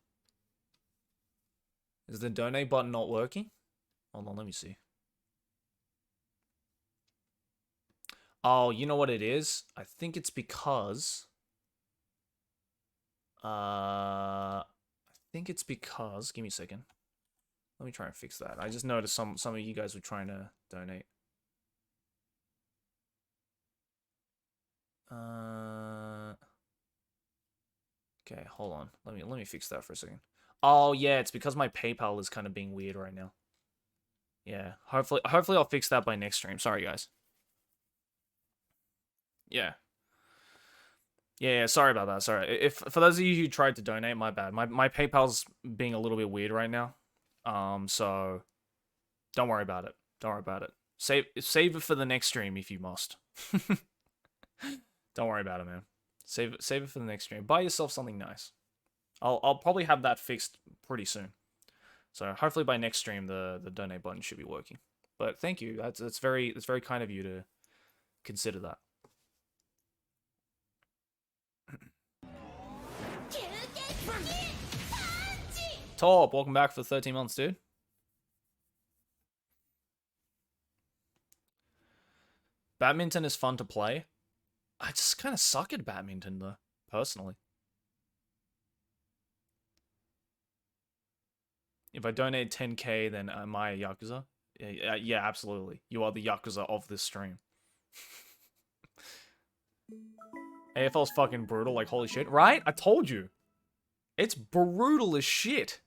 Is the donate button not working? Hold on, let me see. Oh, you know what it is? I think it's because... I think it's because... Give me a second. Let me try and fix that. I just noticed some of you guys were trying to donate. Okay, hold on. Let me fix that for a second. Oh yeah, it's because my PayPal is kind of being weird right now. Yeah, hopefully I'll fix that by next stream. Sorry guys. Yeah. Yeah, sorry about that. Sorry. If for those of you who tried to donate, my bad. My PayPal's being a little bit weird right now. So don't worry about it. Don't worry about it. Save it for the next stream if you must. Don't worry about it, man. Save it for the next stream. Buy yourself something nice. I'll probably have that fixed pretty soon. So hopefully by next stream the donate button should be working. But thank you. That's very kind of you to consider that. Top, welcome back for 13 months, dude. Badminton is fun to play. I just kind of suck at badminton, though, personally. If I donate 10k, then am I a Yakuza? Yeah, absolutely. You are the Yakuza of this stream. AFL's fucking brutal, like, holy shit. Right? I told you. It's brutal as shit.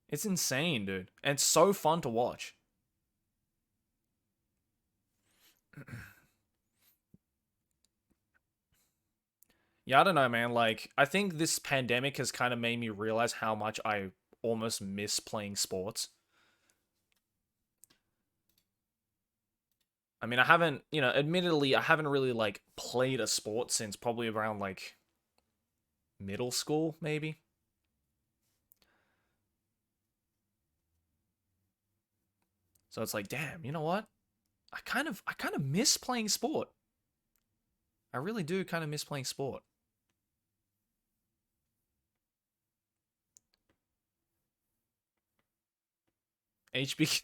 It's insane, dude. And it's so fun to watch. Yeah, I don't know, man. Like, I think this pandemic has kind of made me realize how much I almost miss playing sports. I mean, I haven't, admittedly, I haven't really, like, played a sport since probably around, like, middle school, maybe. So it's like, damn, you know what? I kind of miss playing sport. I really do kind of miss playing sport. HBK.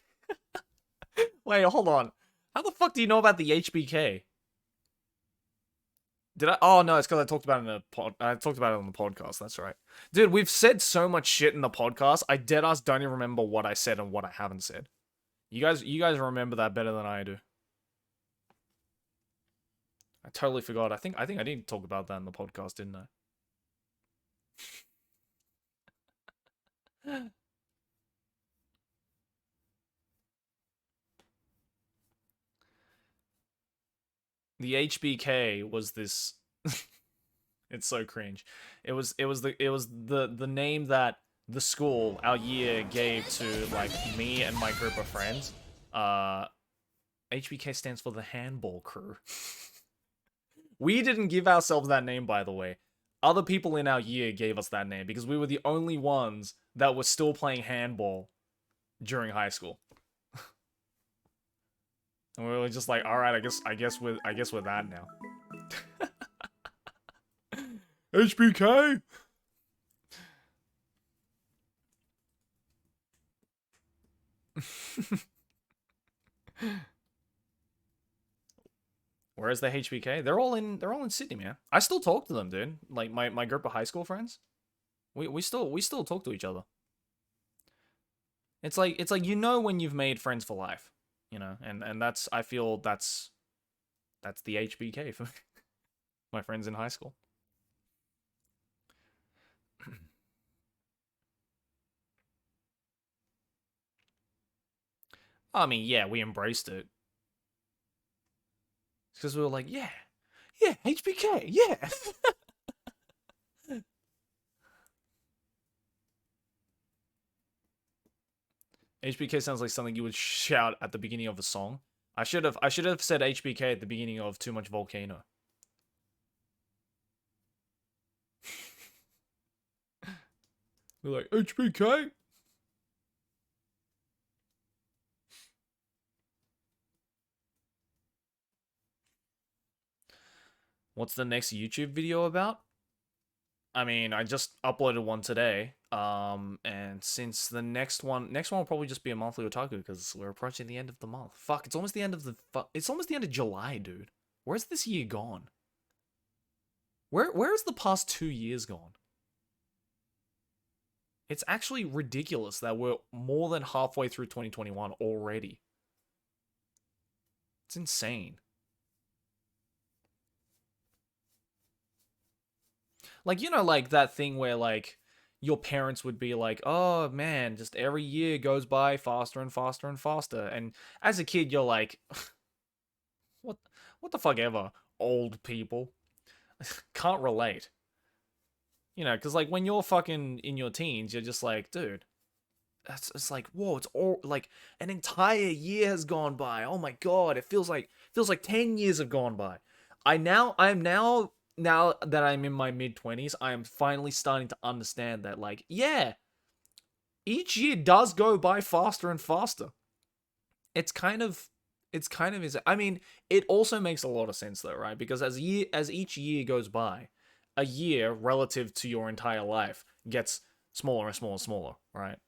Wait, hold on. How the fuck do you know about the HBK? Did I? Oh no, it's because I talked about it in the I talked about it on the podcast. That's right, dude. We've said so much shit in the podcast. I deadass don't even remember what I said and what I haven't said. You guys remember that better than I do. I totally forgot. I think I did talk about that in the podcast, didn't I? The HBK was this. It's so cringe. It was the name that the school, our year, gave to like me and my group of friends. HBK stands for the handball crew. We didn't give ourselves that name, by the way. Other people in our year gave us that name because we were the only ones that were still playing handball during high school. And we were just like, all right, I guess we're that now. HBK. Where's the HBK? They're all in Sydney, man. I still talk to them, dude. Like my group of high school friends. We still talk to each other. It's like when you've made friends for life, and that's I feel that's the HBK for my friends in high school. I mean, yeah, we embraced it. Because we were like, yeah, HBK, yeah. HBK sounds like something you would shout at the beginning of a song. I should have said HBK at the beginning of Too Much Volcano. We're like, HBK? What's the next YouTube video about? I mean, I just uploaded one today. And since the next one will probably just be a monthly otaku because we're approaching the end of the month. Fuck, it's almost the end of July, dude. Where's this year gone? Where's the past 2 years gone? It's actually ridiculous that we're more than halfway through 2021 already. It's insane. Like, like that thing where, like, your parents would be like, oh, man, just every year goes by faster and faster and faster. And as a kid, you're like, what the fuck ever, old people. Can't relate. Because, like, when you're fucking in your teens, you're just like, dude, it's like, whoa, it's all like an entire year has gone by. Oh my god, it feels like 10 years have gone by. I am now that I'm in my mid 20s, I am finally starting to understand that, like, yeah, each year does go by faster and faster. It's kind of is, I mean, it also makes a lot of sense though, right? Because as each year goes by, a year relative to your entire life gets smaller and smaller and smaller, right?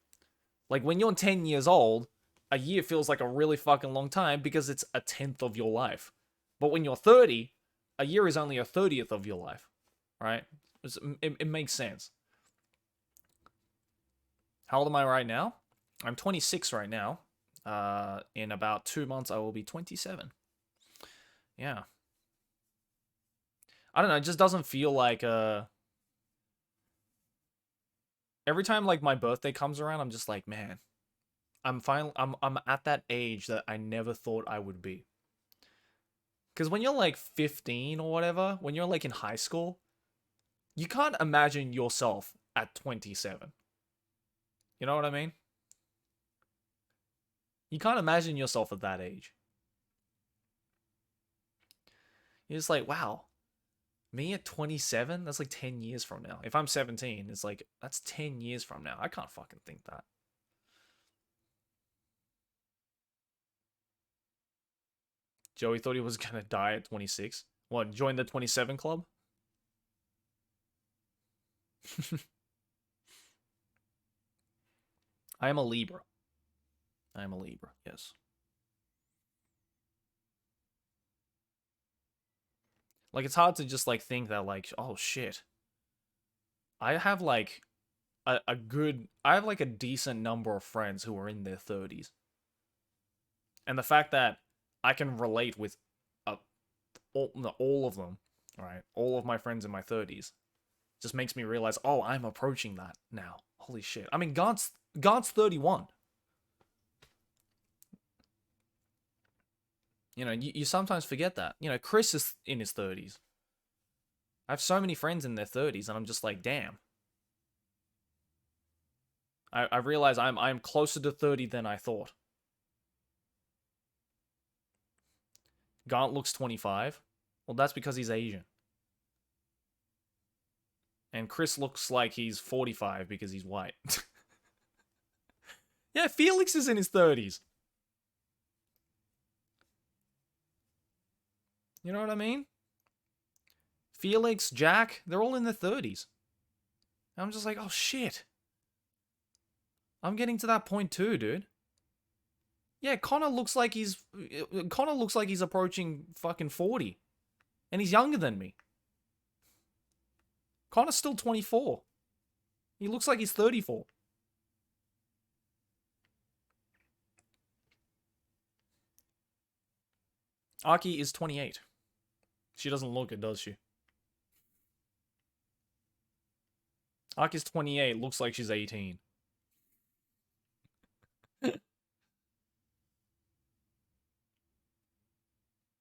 Like when you're 10 years old, a year feels like a really fucking long time because it's a tenth of your life. But when you're 30, a year is only a 30th of your life, right? It makes sense. How old am I right now? I'm 26 right now. In about 2 months, I will be 27. Yeah. I don't know. It just doesn't feel like every time like my birthday comes around, I'm just like, man, I'm at that age that I never thought I would be. Because when you're like 15 or whatever, when you're like in high school, you can't imagine yourself at 27. You know what I mean? You can't imagine yourself at that age. You're just like, wow, me at 27? That's like 10 years from now. If I'm 17, it's like, that's 10 years from now. I can't fucking think that. Joey thought he was gonna die at 26. What, join the 27 club? I am a Libra. I am a Libra, yes. Like, it's hard to just, like, think that, like, oh, shit. I have, like, I have, like, a decent number of friends who are in their 30s. And the fact that I can relate with uh, all of them, right? All of my friends in my 30s just makes me realize, oh, I'm approaching that now. Holy shit. I mean, Gaunt's 31. You know, you sometimes forget that. You know, Chris is in his 30s. I have so many friends in their 30s, and I'm just like, damn. I realize I'm closer to 30 than I thought. Gaunt looks 25. Well, that's because he's Asian. And Chris looks like he's 45 because he's white. Yeah, Felix is in his 30s. You know what I mean? Felix, Jack, they're all in their 30s. And I'm just like, oh shit. I'm getting to that point too, dude. Yeah, Connor looks like he's approaching fucking 40. And he's younger than me. Connor's still 24. He looks like he's 34. Araki is 28. She doesn't look it, does she? Arki's 28, looks like she's 18.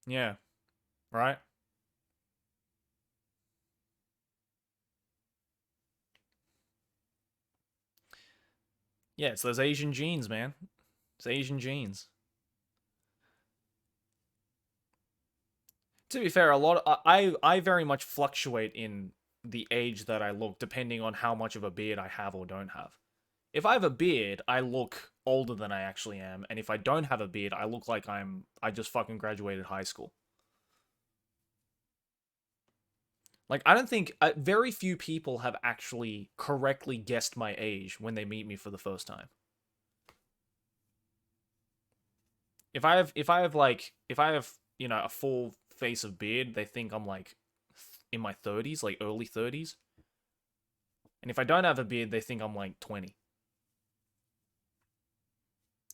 Yeah. Right? Yeah, it's those Asian genes, man. It's Asian genes. To be fair, I very much fluctuate in the age that I look depending on how much of a beard I have or don't have. If I have a beard, I look older than I actually am, and if I don't have a beard, I look like I just fucking graduated high school. Like, I don't think very few people have actually correctly guessed my age when they meet me for the first time. If I have, you know, a full face of beard, they think I'm like in my 30s, like early 30s. And if I don't have a beard, they think I'm like 20.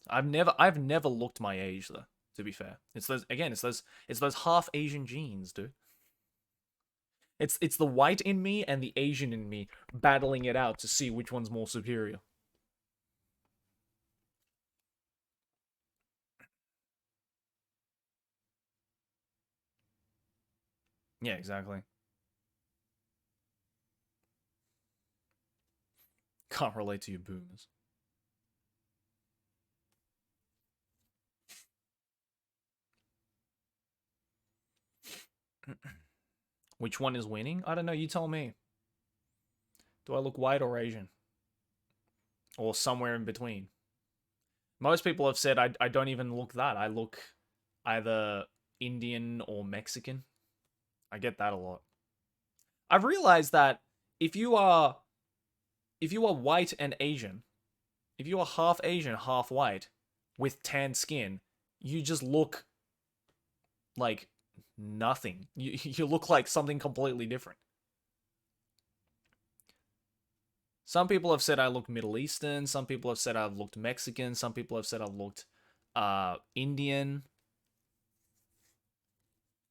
I've never looked my age though, to be fair. It's those half Asian genes, dude. It's the white in me and the Asian in me battling it out to see which one's more superior. Yeah, exactly. Can't relate to you boomers. Which one is winning? I don't know. You tell me. Do I look white or Asian? Or somewhere in between? Most people have said I don't even look that. I look either Indian or Mexican. I get that a lot. I've realized that if you are white and Asian, if you are half Asian, half white, with tan skin, you just look like nothing. You look like something completely different. Some people have said I look Middle Eastern. Some people have said I've looked Mexican. Some people have said I've looked Indian.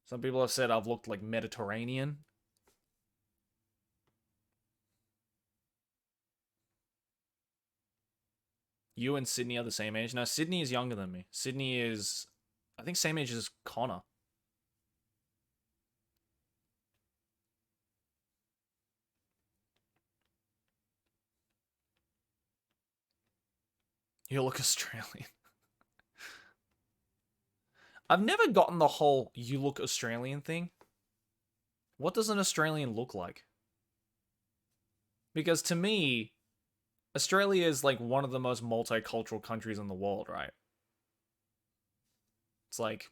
Some people have said I've looked like Mediterranean. You and Sydney are the same age. No, Sydney is younger than me. Sydney is, I think, same age as Connor. You look Australian. I've never gotten the whole you look Australian thing. What does an Australian look like? Because to me, Australia is like one of the most multicultural countries in the world, right? It's like,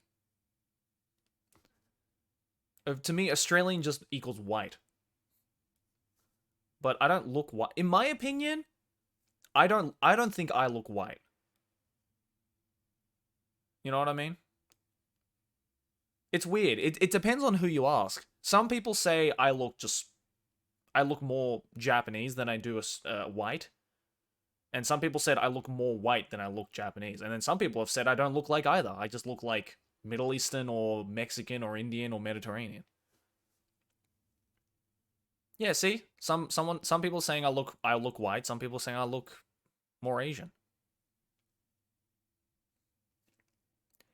to me, Australian just equals white. But I don't look white. In my opinion, I don't think I look white. You know what I mean? It's weird. It depends on who you ask. Some people say I look more Japanese than I do white. And some people said I look more white than I look Japanese. And then some people have said I don't look like either. I just look like Middle Eastern or Mexican or Indian or Mediterranean. Yeah, see? Some people saying I look white, some people saying I look more Asian.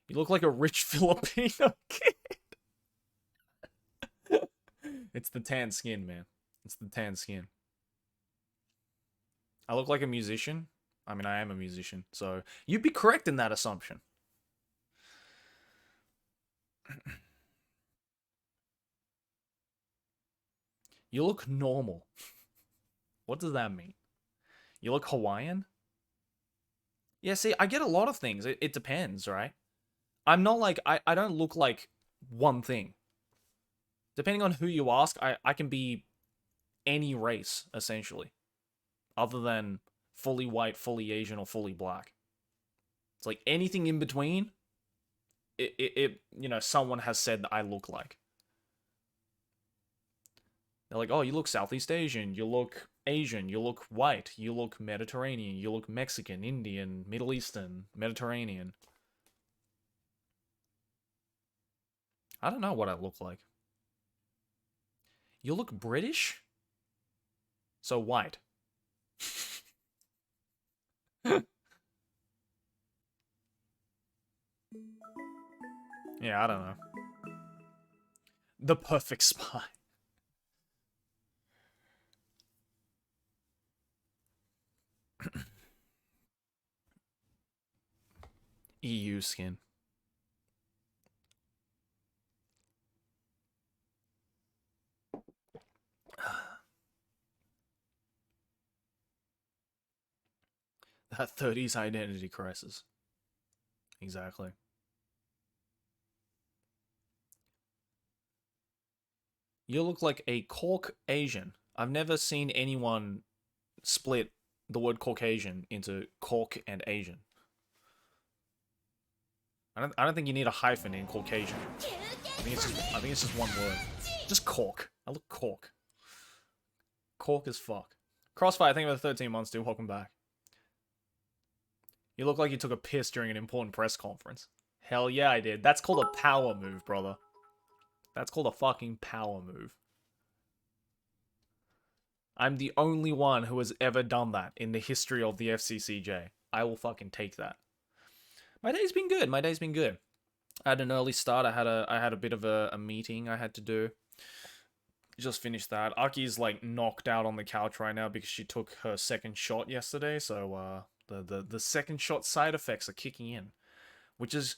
You look like a rich Filipino kid. It's the tan skin, man. It's the tan skin. I look like a musician. I mean, I am a musician, so you'd be correct in that assumption. You look normal. What does that mean? You look Hawaiian? Yeah, see, I get a lot of things. It depends, right? I'm not like, I don't look like one thing. Depending on who you ask, I can be any race, essentially. Other than fully white, fully Asian, or fully black. It's like anything in between, someone has said that I look like. They're like, oh, you look Southeast Asian, you look Asian, you look white, you look Mediterranean, you look Mexican, Indian, Middle Eastern, Mediterranean. I don't know what I look like. You look British? So white. Yeah, I don't know. The perfect spy. EU skin. That 30s identity crisis. Exactly. You look like a Cauc Asian. I've never seen anyone split the word Caucasian into Cauc and Asian. I don't think you need a hyphen in Caucasian. I think it's just one word. Just Cauc. I look Cauc. Cauc as fuck. Crossfire, thank you for the 13 months, dude. Welcome back. You look like you took a piss during an important press conference. Hell yeah, I did. That's called a power move, brother. That's called a fucking power move. I'm the only one who has ever done that in the history of the FCCJ. I will fucking take that. My day's been good. My day's been good. I had an early start. I had a bit of a meeting I had to do. Just finished that. Aki's like knocked out on the couch right now because she took her second shot yesterday. So the second shot side effects are kicking in, which is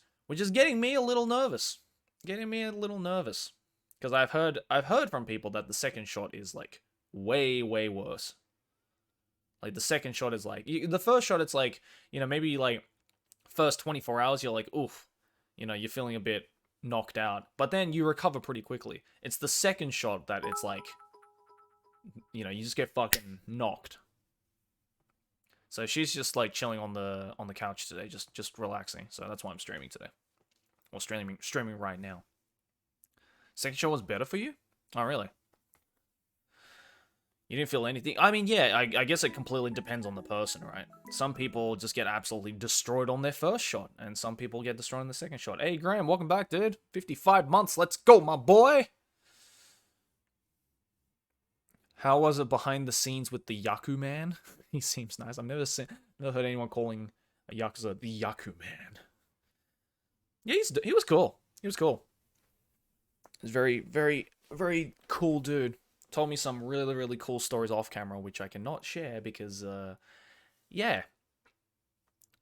getting me a little nervous. Getting me a little nervous. Because I've heard from people that the second shot is like way worse. Like the second shot is like the first shot. It's like, you know, maybe like first 24 hours you're like, oof, you know, you're feeling a bit knocked out, but then you recover pretty quickly. It's the second shot that it's like, you know, you just get fucking knocked. So she's just like chilling on the couch today, just relaxing. So that's why I'm streaming today. Or streaming right now. Second shot was better for you? Oh, really? You didn't feel anything? I mean, yeah, I guess it completely depends on the person, right? Some people just get absolutely destroyed on their first shot, and some people get destroyed on the second shot. Hey, Graham, welcome back, dude. 55 months, let's go, my boy! How was it behind the scenes with the Yaku man? He seems nice. I've never heard anyone calling a Yakuza the Yaku man. Yeah, he was cool. He was cool. He's very cool dude. Told me some really cool stories off camera, which I cannot share because, yeah,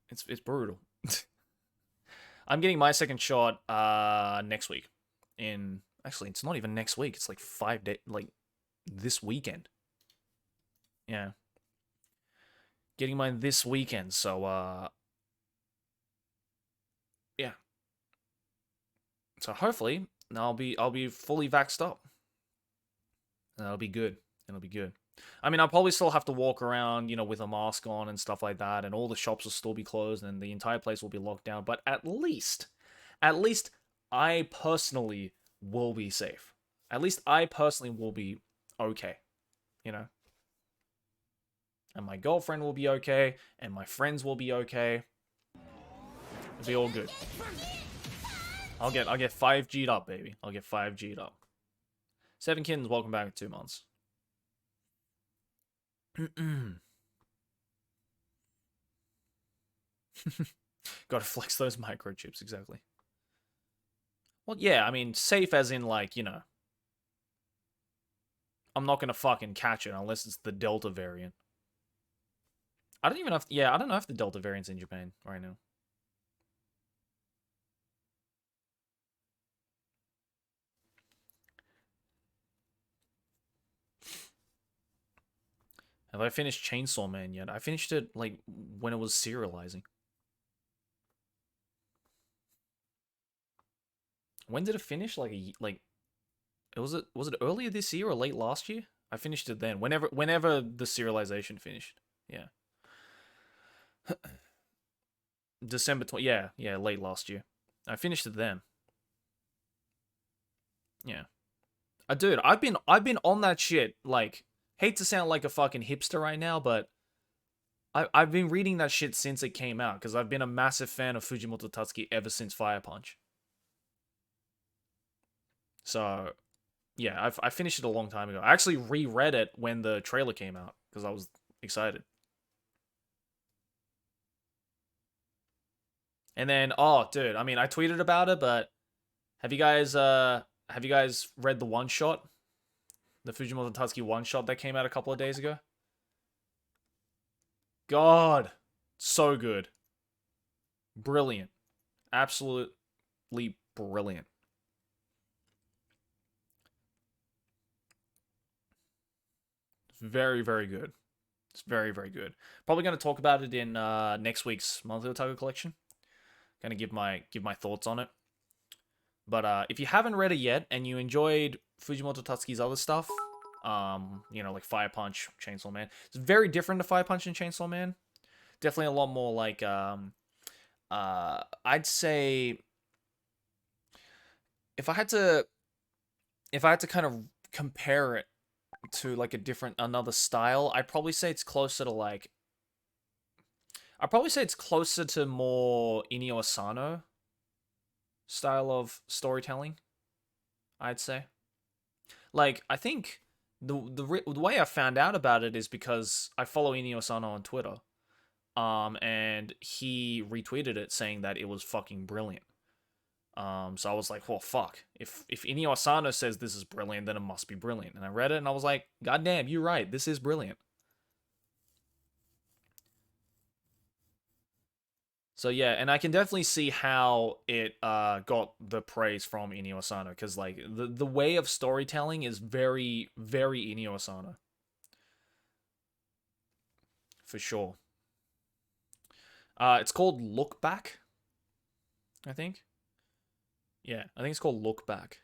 it's brutal. I'm getting my second shot next week. Actually, it's not even next week. It's like 5 days, like this weekend. Yeah, getting mine this weekend. So yeah. So hopefully I'll be fully vaxxed up. That'll be good. It'll be good. I mean, I'll probably still have to walk around, you know, with a mask on and stuff like that, and all the shops will still be closed, and the entire place will be locked down. But at least I personally will be safe. At least I personally will be okay, you know? And my girlfriend will be okay, and my friends will be okay. It'll be all good. I'll get 5G'd up, baby. I'll get 5G'd up. 7 Kittens, welcome back in 2 months. Gotta flex those microchips, exactly. Well, yeah, I mean, safe as in, like, you know, I'm not gonna fucking catch it unless it's the Delta variant. I don't even know if, yeah, I don't know if the Delta variant's in Japan right now. Have I finished Chainsaw Man yet? I finished it, like, when it was serializing. When did it finish? Was it earlier this year or late last year? I finished it then. Whenever the serialization finished. Yeah. December 20, yeah, late last year. I finished it then. Yeah. Dude, I've been on that shit, like, hate to sound like a fucking hipster right now, but I've been reading that shit since it came out, because I've been a massive fan of Fujimoto Tatsuki ever since Fire Punch. So, yeah, I finished it a long time ago. I actually reread it when the trailer came out, because I was excited. And then, oh, dude, I mean, I tweeted about it, but have you guys read the one shot? The Fujimoto Tatsuki one shot that came out a couple of days ago? God, so good. Brilliant. Absolutely brilliant. Very good. It's very good. Probably going to talk about it in next week's monthly otaku collection. Going to give my thoughts on it. But if you haven't read it yet and you enjoyed Fujimoto Tatsuki's other stuff, you know, like Fire Punch, Chainsaw Man, it's very different to Fire Punch and Chainsaw Man. Definitely a lot more like I'd say if I had to kind of compare it to like another style, I'd probably say it's closer to like more Inio Asano style of storytelling, I'd say. Like, I think the way I found out about it is because I follow Inio Asano on Twitter. And he retweeted it saying that it was fucking brilliant. So I was like, well, fuck. If Inio Asano says this is brilliant, then it must be brilliant. And I read it and I was like, God damn, you're right. This is brilliant. So yeah, and I can definitely see how it got the praise from Inio Asano, because like the way of storytelling is very very Inio Asano for sure. It's called Look Back, I think. Yeah, I think it's called Look Back.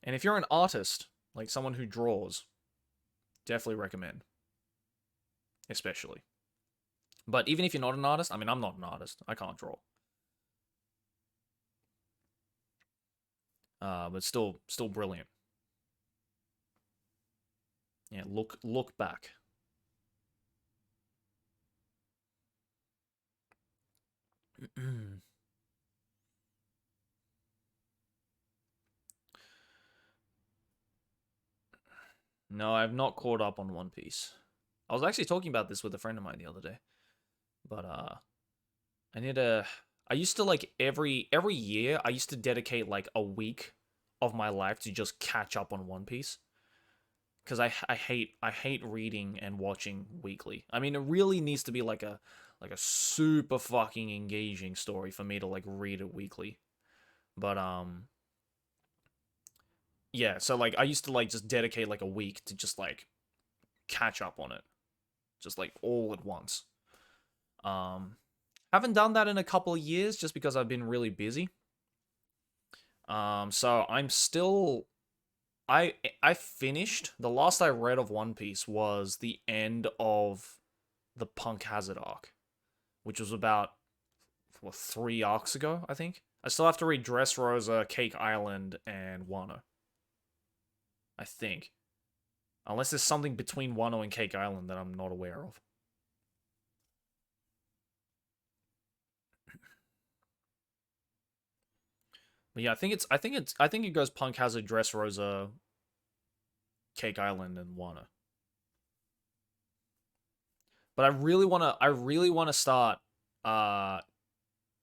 And if you're an artist, like someone who draws, definitely recommend, especially. But even if you're not an artist, I mean, I'm not an artist. I can't draw. But still brilliant. Yeah, look back. No, I've not caught up on One Piece. I was actually talking about this with a friend of mine the other day. But I need to I used to like every year I used to dedicate like a week of my life to just catch up on One Piece. Cuz I hate reading and watching weekly. I mean, it really needs to be like a super fucking engaging story for me to like read it weekly. But yeah, so like I used to like just dedicate like a week to just like catch up on it, just like all at once. Um, haven't done that in a couple of years just because I've been really busy. So I'm still I finished the last I read of One Piece was the end of the Punk Hazard arc, which was about what 3 arcs ago, I think. I still have to read Dressrosa, Cake Island, and Wano. I think. Unless there's something between Wano and Cake Island that I'm not aware of. But yeah, I think it goes Punk Hazard, Dressrosa, Cake Island, and Wano. But I really wanna start uh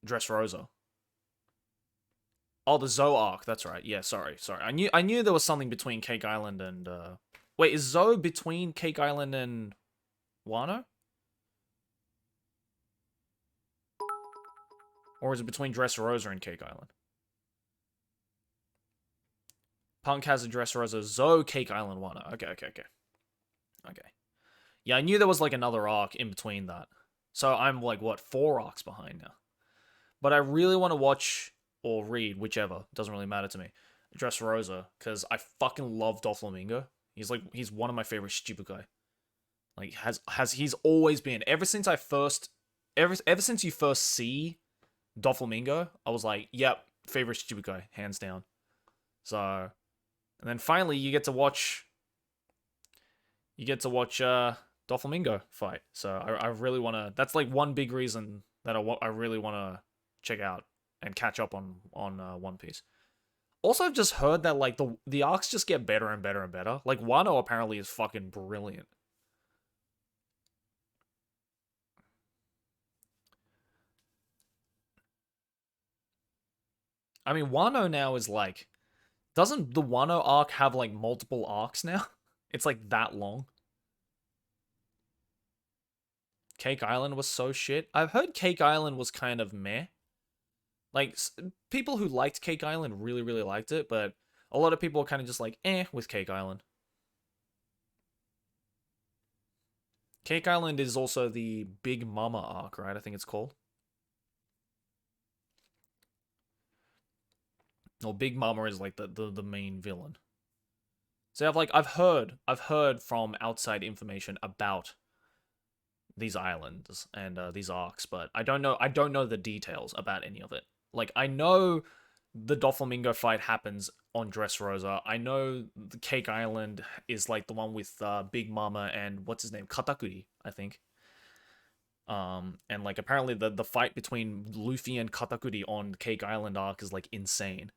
Dressrosa. Oh, the Zoe arc, that's right. Yeah, sorry. I knew there was something between Cake Island and wait, is Zoe between Cake Island and Wano? Or is it between Dressrosa and Cake Island? Punk has a Dressrosa, Zoe, Cake Island, Wano. Okay. Yeah, I knew there was like another arc in between that. So I'm like what, 4 arcs behind now. But I really want to watch or read, whichever. Doesn't really matter to me. Dressrosa, because I fucking love Doflamingo. He's one of my favorite stupid guy. Like has he's always been ever since I first ever since you first see Doflamingo, I was like, yep, favorite stupid guy, hands down. So and then finally you get to watch Doflamingo fight. So I really want to. That's like one big reason that I really want to check out and catch up on One Piece. Also, I've just heard that like the arcs just get better and better and better. Like Wano apparently is fucking brilliant. I mean, Wano now is like, doesn't the Wano arc have like multiple arcs now? It's like that long. Cake Island was so shit. I've heard Cake Island was kind of meh. Like people who liked Cake Island really really liked it, but a lot of people are kind of just like with Cake Island. Cake Island is also the Big Mama arc, right? I think it's called. Or Big Mama is like the main villain. So I've heard from outside information about these islands and these arcs, but I don't know the details about any of it. Like I know the Doflamingo fight happens on Dressrosa. I know the Cake Island is like the one with Big Mama and what's his name, Katakuri, I think. And like apparently the fight between Luffy and Katakuri on Cake Island arc is like insane.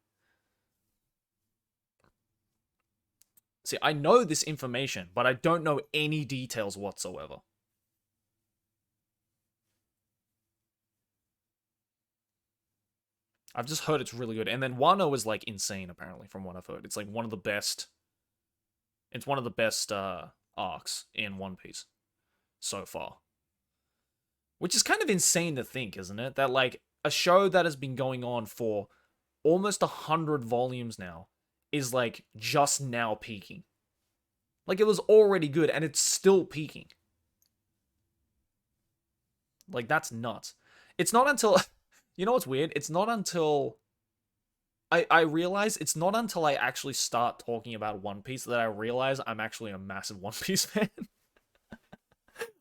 See, I know this information, but I don't know any details whatsoever. I've just heard it's really good. And then Wano is like insane, apparently, from what I've heard. It's like one of the best. It's one of the best arcs in One Piece so far. Which is kind of insane to think, isn't it? That like a show that has been going on for almost 100 volumes now is like just now peaking. Like it was already good and it's still peaking. Like that's nuts. It's not until you know what's weird? It's not until I realize it's not until I actually start talking about One Piece that I realize I'm actually a massive One Piece fan.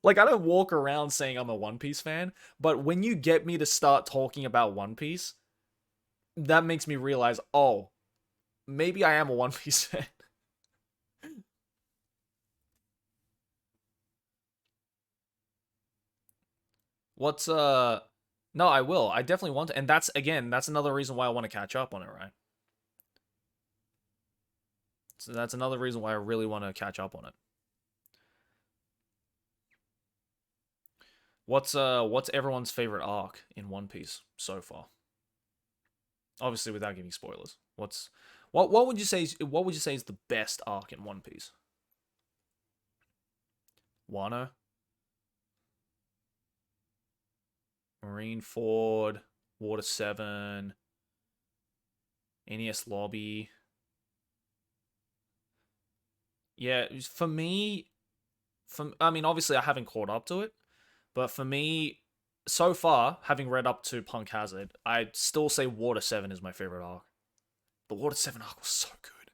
Like I don't walk around saying I'm a One Piece fan, but when you get me to start talking about One Piece, that makes me realize, oh, maybe I am a One Piece fan. What's No, I will. I definitely want to, and that's again, that's another reason why I want to catch up on it, right? So that's another reason why I really want to catch up on it. What's everyone's favorite arc in One Piece so far? Obviously without giving spoilers. What would you say is the best arc in One Piece? Wano? Marineford, Water 7, NES Lobby. Yeah, for me, I mean, obviously I haven't caught up to it, but for me, so far, having read up to Punk Hazard, I'd still say Water 7 is my favorite arc. The Water 7 arc was so good.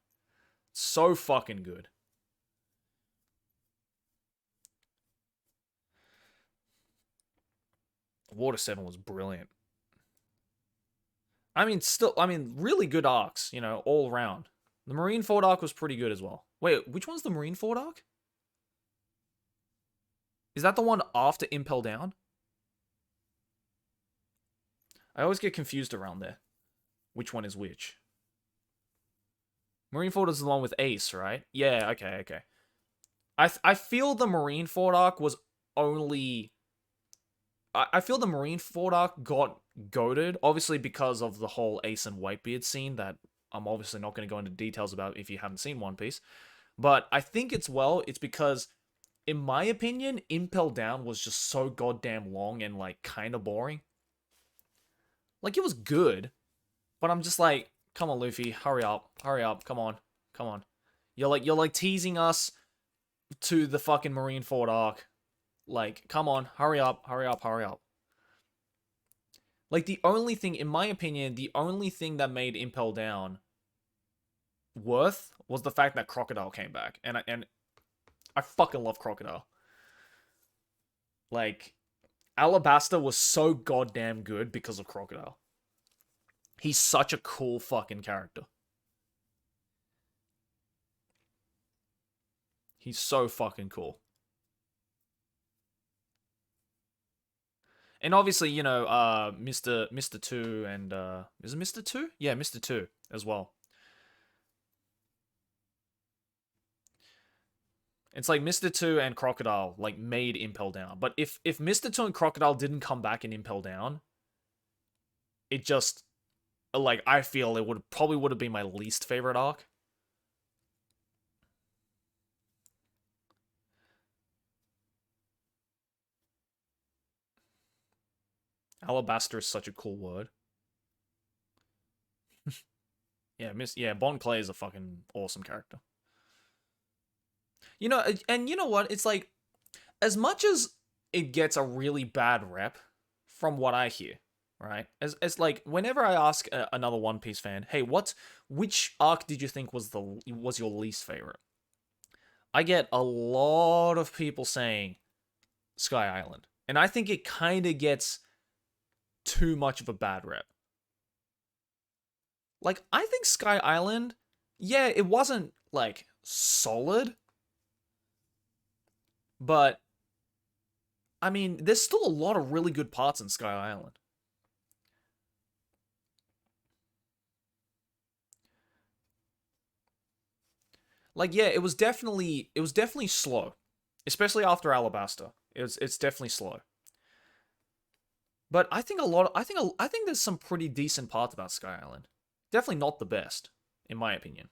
So fucking good. Water 7 was brilliant. I mean, really good arcs, you know, all around. The Marineford arc was pretty good as well. Wait, which one's the Marineford arc? Is that the one after Impel Down? I always get confused around there. Which one is which? Marineford is the one with Ace, right? Yeah, okay. I feel the Marineford arc was only... I feel the Marineford arc got goated, obviously because of the whole Ace and Whitebeard scene that I'm obviously not going to go into details about if you haven't seen One Piece. But I think it's because, in my opinion, Impel Down was just so goddamn long and like kind of boring. Like it was good, but I'm just like, come on, Luffy, hurry up, come on, come on. You're like teasing us to the fucking Marineford arc. Like, come on, hurry up. Like the only thing, in my opinion, the only thing that made Impel Down worth was the fact that Crocodile came back, and I fucking love Crocodile. Like, Alabasta was so goddamn good because of Crocodile. He's such a cool fucking character. He's so fucking cool. And obviously, you know, Mr. Two and is it Mr. Two? Yeah, Mr. Two as well. It's like Mr. Two and Crocodile like made Impel Down. But if Mr. Two and Crocodile didn't come back in Impel Down, it just like I feel it would have been my least favorite arc. Alabaster is such a cool word. Yeah, Bon Clay is a fucking awesome character. You know, and you know what? It's like as much as it gets a really bad rep from what I hear, right? As like whenever I ask another One Piece fan, "Hey, which arc did you think was your least favorite?" I get a lot of people saying Sky Island. And I think it kind of gets too much of a bad rep. Like I think Sky Island, yeah, it wasn't like solid, but I mean, there's still a lot of really good parts in Sky Island. Like yeah, it was definitely slow, especially after Alabasta. It's definitely slow. But I think there's some pretty decent parts about Sky Island. Definitely not the best, in my opinion.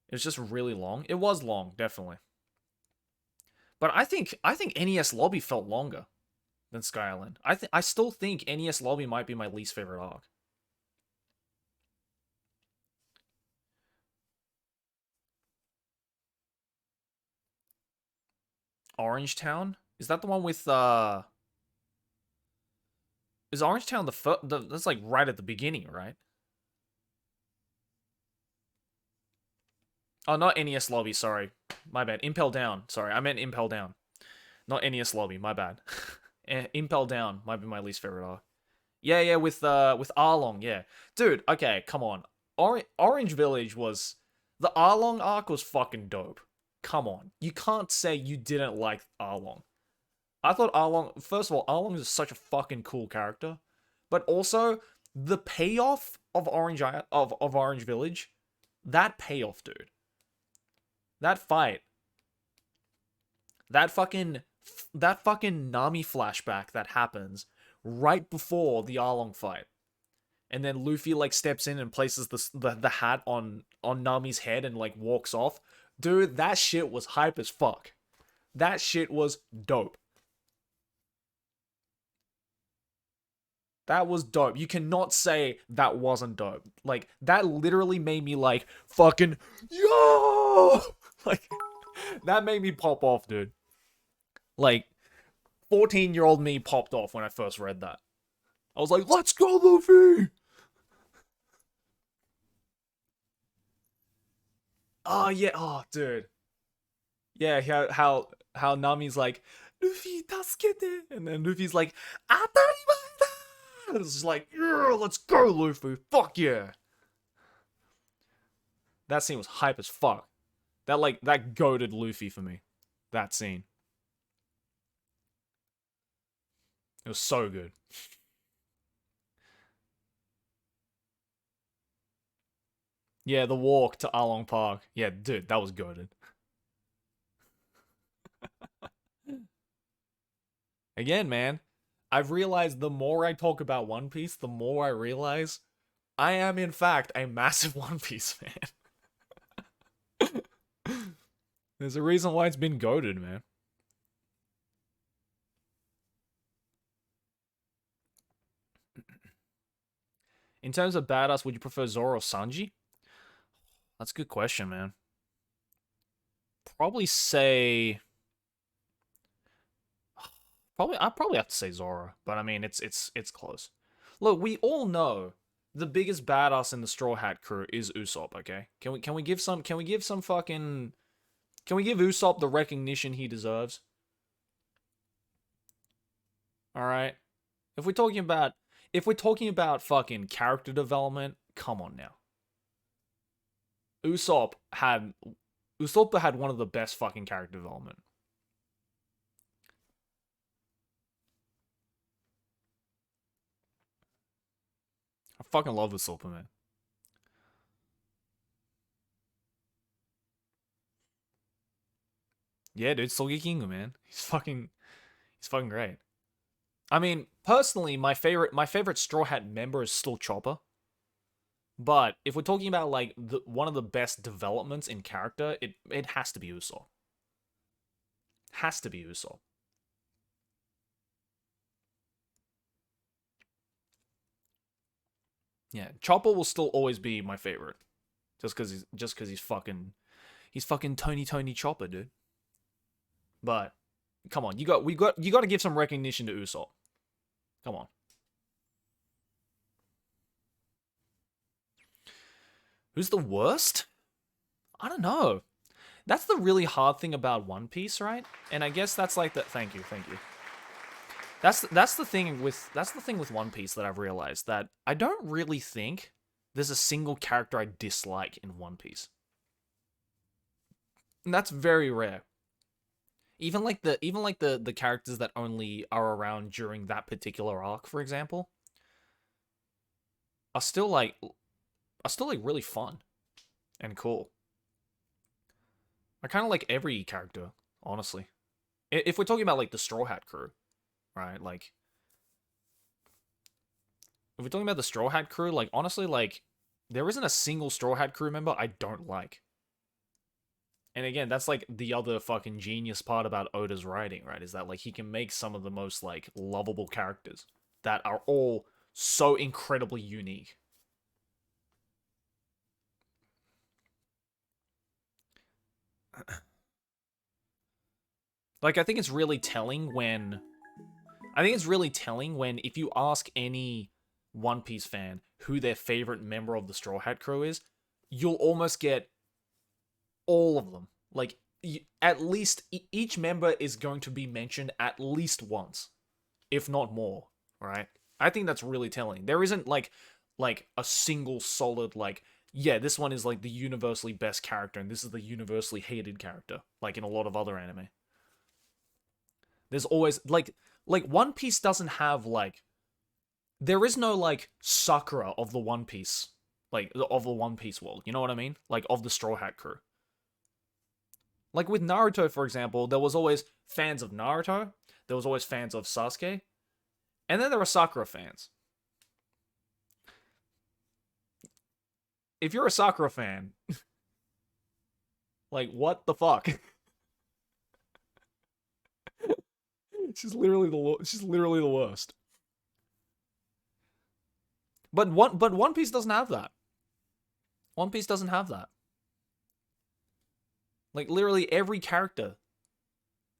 It's just really long. It was long, definitely. But I think NES Lobby felt longer. than Sky Island. I still think NES Lobby might be my least favorite arc. Orange Town? Is that the one with is Orange Town that's like right at the beginning, right? Oh, not NES Lobby, sorry. My bad. Impel Down. Sorry, I meant Impel Down. Not NES Lobby, my bad. Impel Down might be my least favorite arc. Yeah, with Arlong, yeah. Dude, okay, come on. Orange Village was the Arlong arc was fucking dope. Come on. You can't say you didn't like Arlong. I thought Arlong, first of all, Arlong is such a fucking cool character, but also the payoff of Orange Village, that payoff, dude. That fight, that fucking Nami flashback that happens right before the Arlong fight. And then Luffy like steps in and places the hat on Nami's head and like walks off. Dude, that shit was hype as fuck. That shit was dope. That was dope. You cannot say that wasn't dope. Like, that literally made me like, fucking, yo! Like, that made me pop off, dude. Like, 14-year-old me popped off when I first read that. I was like, let's go, Luffy! Oh, yeah. Oh, dude. Yeah, how Nami's like, Luffy, tasukete! And then Luffy's like, atarimae da! It's just like, yeah, let's go, Luffy. Fuck yeah. That scene was hype as fuck. That goated Luffy for me. That scene. It was so good. Yeah, the walk to Arlong Park. Yeah, dude, that was goated. Again, man, I've realized the more I talk about One Piece, the more I realize I am, in fact, a massive One Piece fan. There's a reason why it's been goated, man. In terms of badass, would you prefer Zoro or Sanji? That's a good question, man. Probably say. I'd probably have to say Zoro, but I mean it's close. Look, we all know the biggest badass in the Straw Hat crew is Usopp. Okay, can we give some fucking can we give Usopp the recognition he deserves? All right. If we're talking about fucking character development, come on now. Usopp had one of the best fucking character development. I fucking love Usopp, man. Yeah, dude, Sogekingu, man. He's fucking great. I mean, personally, my favorite Straw Hat member is still Chopper. But if we're talking about like one of the best developments in character, it has to be Usopp. Has to be Usopp. Yeah, Chopper will still always be my favorite, just because he's fucking Tony Chopper, dude. But come on, you got to give some recognition to Usopp. Come on. Who's the worst? I don't know. That's the really hard thing about One Piece, right? And I guess that's like the thank you. That's the thing with One Piece that I've realized that I don't really think there's a single character I dislike in One Piece. And that's very rare. Even like the characters that only are around during that particular arc, for example, are still like really fun and cool. I kind of like every character, honestly. If we're talking about like the Straw Hat crew, right? Like if we're talking about the Straw Hat crew, like honestly, like there isn't a single Straw Hat crew member I don't like. And again, that's like the other fucking genius part about Oda's writing, right? Is that like he can make some of the most like lovable characters that are all so incredibly unique. Like I think it's really telling when if you ask any One Piece fan who their favorite member of the Straw Hat Crew is, you'll almost get all of them. Like at least each member is going to be mentioned at least once, if not more, right? I think that's really telling. There isn't like a single solid like yeah, this one is like the universally best character and this is the universally hated character like in a lot of other anime. There's always like One Piece doesn't have like there is no like Sakura of the One Piece like of the One Piece world. You know what I mean? Like of the Straw Hat Crew. Like with Naruto, for example, there was always fans of Naruto, there was always fans of Sasuke, and then there were Sakura fans. If you're a Sakura fan, like what the fuck? She's literally the worst. But One Piece doesn't have that. One Piece doesn't have that. Like literally every character,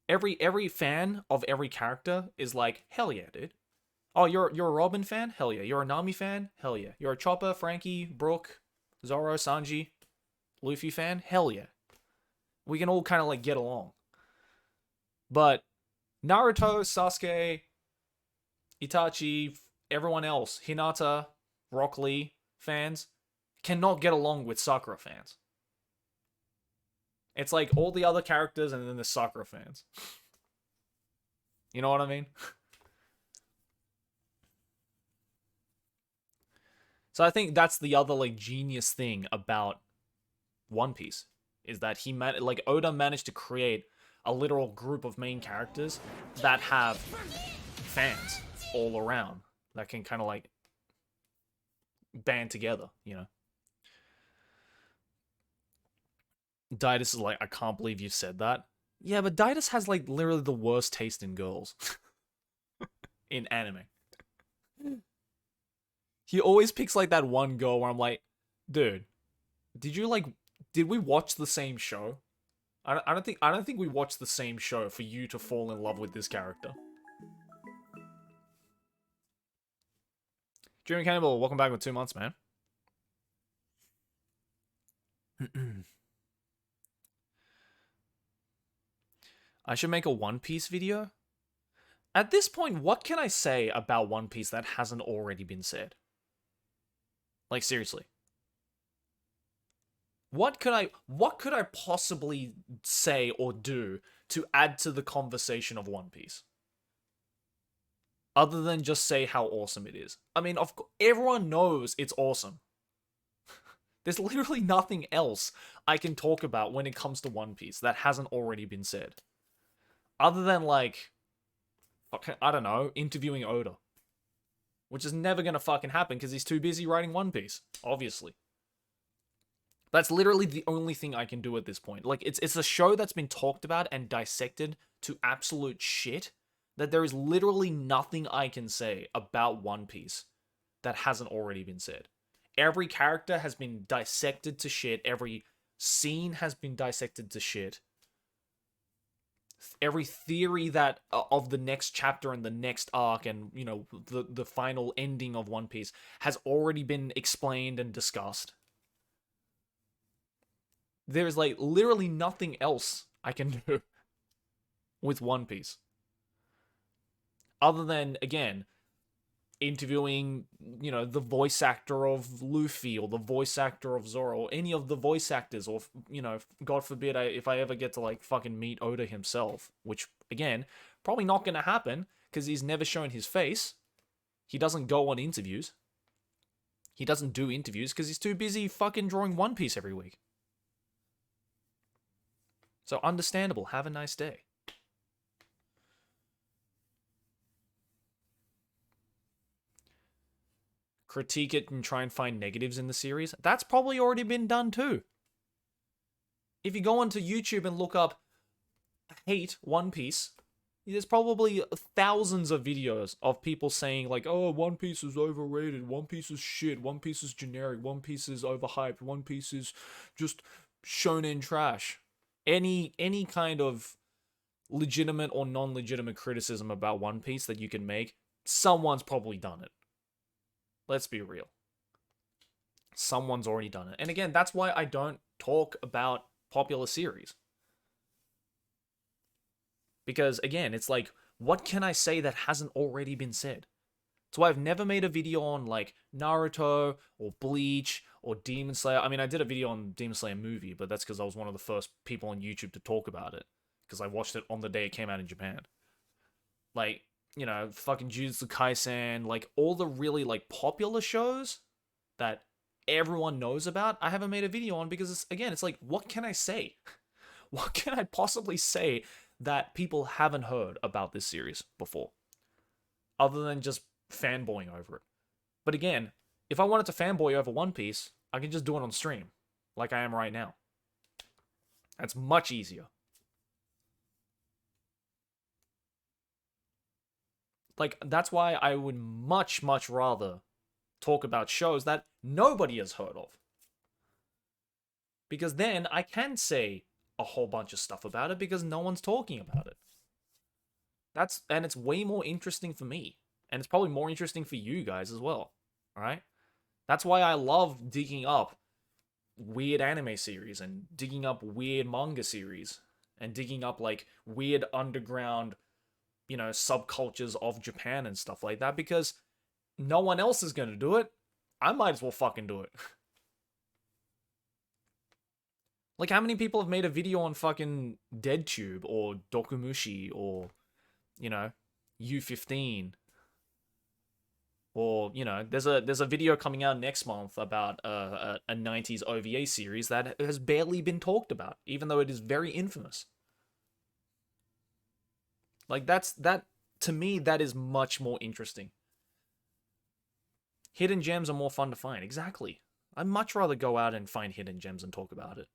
every fan of every character is like, hell yeah, dude. Oh, you're a Robin fan? Hell yeah. You're a Nami fan? Hell yeah. You're a Chopper, Frankie, Brook, Zoro, Sanji, Luffy fan? Hell yeah. We can all kind of like get along. But Naruto, Sasuke, Itachi, everyone else, Hinata, Rock Lee fans cannot get along with Sakura fans. It's like all the other characters and then the Sakura fans. You know what I mean? So I think that's the other like genius thing about One Piece is that like Oda managed to create a literal group of main characters that have fans all around that can kind of like band together, you know. Didus is like, I can't believe you said that. Yeah, but Didus has like literally the worst taste in girls in anime. He always picks like that one girl where I'm like, dude, did we watch the same show? I don't think we watched the same show for you to fall in love with this character. Jimmy Cannibal, welcome back with 2 months, man. I should make a One Piece video. At this point, what can I say about One Piece that hasn't already been said? Like seriously. What could I possibly say or do to add to the conversation of One Piece? Other than just say how awesome it is. I mean, everyone knows it's awesome. There's literally nothing else I can talk about when it comes to One Piece that hasn't already been said. Other than, like, I don't know, interviewing Oda. Which is never gonna fucking happen because he's too busy writing One Piece, obviously. That's literally the only thing I can do at this point. Like, it's a show that's been talked about and dissected to absolute shit that there is literally nothing I can say about One Piece that hasn't already been said. Every character has been dissected to shit. Every scene has been dissected to shit. Every theory that of the next chapter and the next arc and, you know, the final ending of One Piece has already been explained and discussed. There's like literally nothing else I can do with One Piece. Other than, again, interviewing, you know, the voice actor of Luffy or the voice actor of Zoro or any of the voice actors, or, you know, God forbid if I ever get to like fucking meet Oda himself, which again, probably not gonna happen because he's never shown his face. He doesn't go on interviews. He doesn't do interviews because he's too busy fucking drawing One Piece every week. So understandable. Have a nice day. Critique it and try and find negatives in the series. That's probably already been done too. If you go onto YouTube and look up hate One Piece, there's probably thousands of videos of people saying like, "Oh, One Piece is overrated. One Piece is shit. One Piece is generic. One Piece is overhyped. One Piece is just shonen trash." Any kind of legitimate or non-legitimate criticism about One Piece that you can make, someone's probably done it. Let's be real. Someone's already done it. And again, that's why I don't talk about popular series. Because again, it's like, what can I say that hasn't already been said? That's why I've never made a video on like Naruto or Bleach or Demon Slayer. I mean, I did a video on Demon Slayer movie, but that's because I was one of the first people on YouTube to talk about it. Because I watched it on the day it came out in Japan. Like, you know, fucking Jujutsu Kaisen, like all the really like popular shows that everyone knows about, I haven't made a video on because it's like, what can I say? What can I possibly say that people haven't heard about this series before? Other than just fanboying over it. But again, if I wanted to fanboy over One Piece, I can just do it on stream, like I am right now. That's much easier. Like, that's why I would much, much rather talk about shows that nobody has heard of. Because then I can say a whole bunch of stuff about it because no one's talking about it. And it's way more interesting for me. And it's probably more interesting for you guys as well. Alright? That's why I love digging up weird anime series and digging up weird manga series and digging up like weird underground, you know, subcultures of Japan and stuff like that because no one else is gonna do it. I might as well fucking do it. Like, how many people have made a video on fucking DeadTube or Dokumushi or, you know, U15? Or, you know, there's a video coming out next month about a 90s OVA series that has barely been talked about, even though it is very infamous. Like, that to me, that is much more interesting. Hidden gems are more fun to find. Exactly. I'd much rather go out and find hidden gems and talk about it.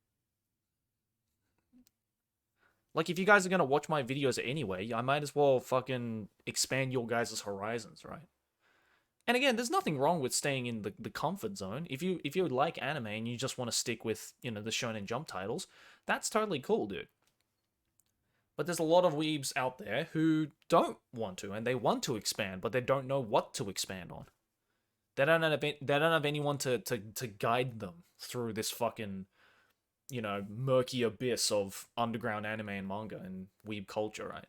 Like, if you guys are going to watch my videos anyway, I might as well fucking expand your guys' horizons, right? And again, there's nothing wrong with staying in the comfort zone. If you like anime and you just want to stick with, you know, the Shonen Jump titles, that's totally cool, dude. But there's a lot of weebs out there who don't want to, and they want to expand, but they don't know what to expand on. They don't have anyone to guide them through this fucking, you know, murky abyss of underground anime and manga and weeb culture, right?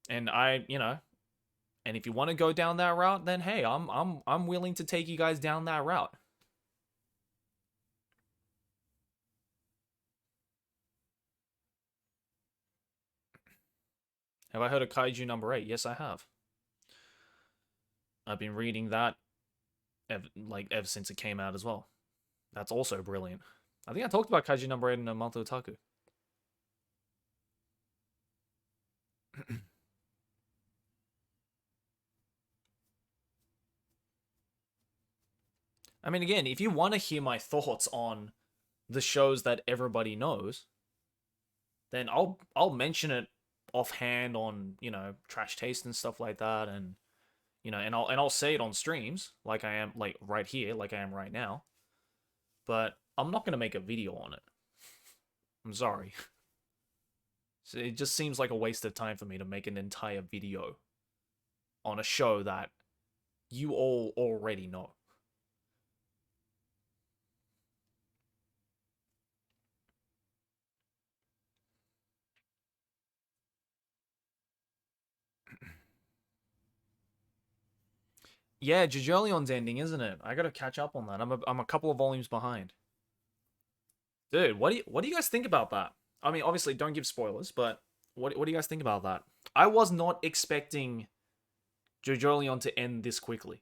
And and if you want to go down that route, then hey, I'm willing to take you guys down that route. Have I heard of Kaiju number 8? Yes, I have. I've been reading that ever since it came out as well. That's also brilliant. I think I talked about Kaiju number 8 in a month of Otaku. I mean, again, if you want to hear my thoughts on the shows that everybody knows, then I'll mention it offhand on, you know, Trash Taste and stuff like that, and you know, and I'll say it on streams like I am, like right here, like I am right now. But I'm not gonna make a video on it. I'm sorry. So it just seems like a waste of time for me to make an entire video on a show that you all already know. Yeah, Jojolion's ending, isn't it? I gotta catch up on that. I'm a couple of volumes behind. Dude, what do you guys think about that? I mean, obviously, don't give spoilers, but what do you guys think about that? I was not expecting Jojolion to end this quickly.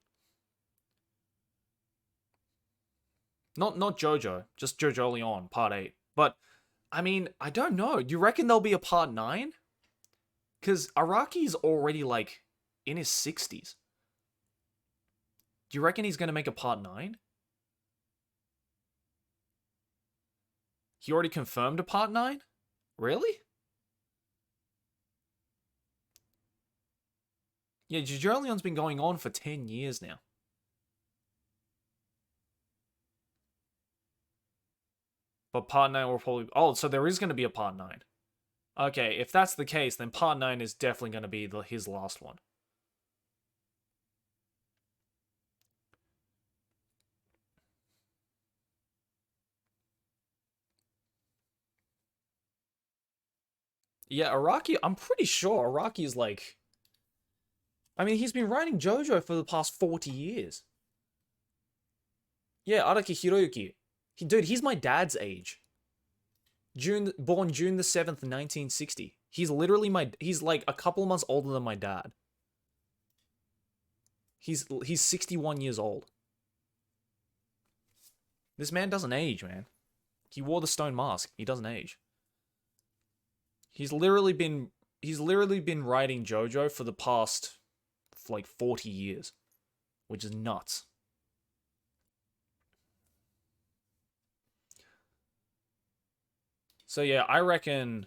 Not Jojo, just Jojolion Part 8. But I mean, I don't know. Do you reckon there'll be a Part 9? Cuz Araki's already like in his 60s. Do you reckon he's going to make a Part 9? He already confirmed a part 9? Really? Yeah, Jojoleon's been going on for 10 years now. But part 9 will probably... Oh, so there is going to be a part 9. Okay, if that's the case, then part 9 is definitely going to be his last one. Yeah, Araki, I'm pretty sure Araki is like... I mean, he's been writing Jojo for the past 40 years. Yeah, Araki Hiroyuki. Dude, he's my dad's age. Born June the 7th, 1960. He's literally he's like a couple of months older than my dad. He's 61 years old. This man doesn't age, man. He wore the stone mask. He doesn't age. He's literally been writing JoJo for the past like 40 years, which is nuts. So yeah, I reckon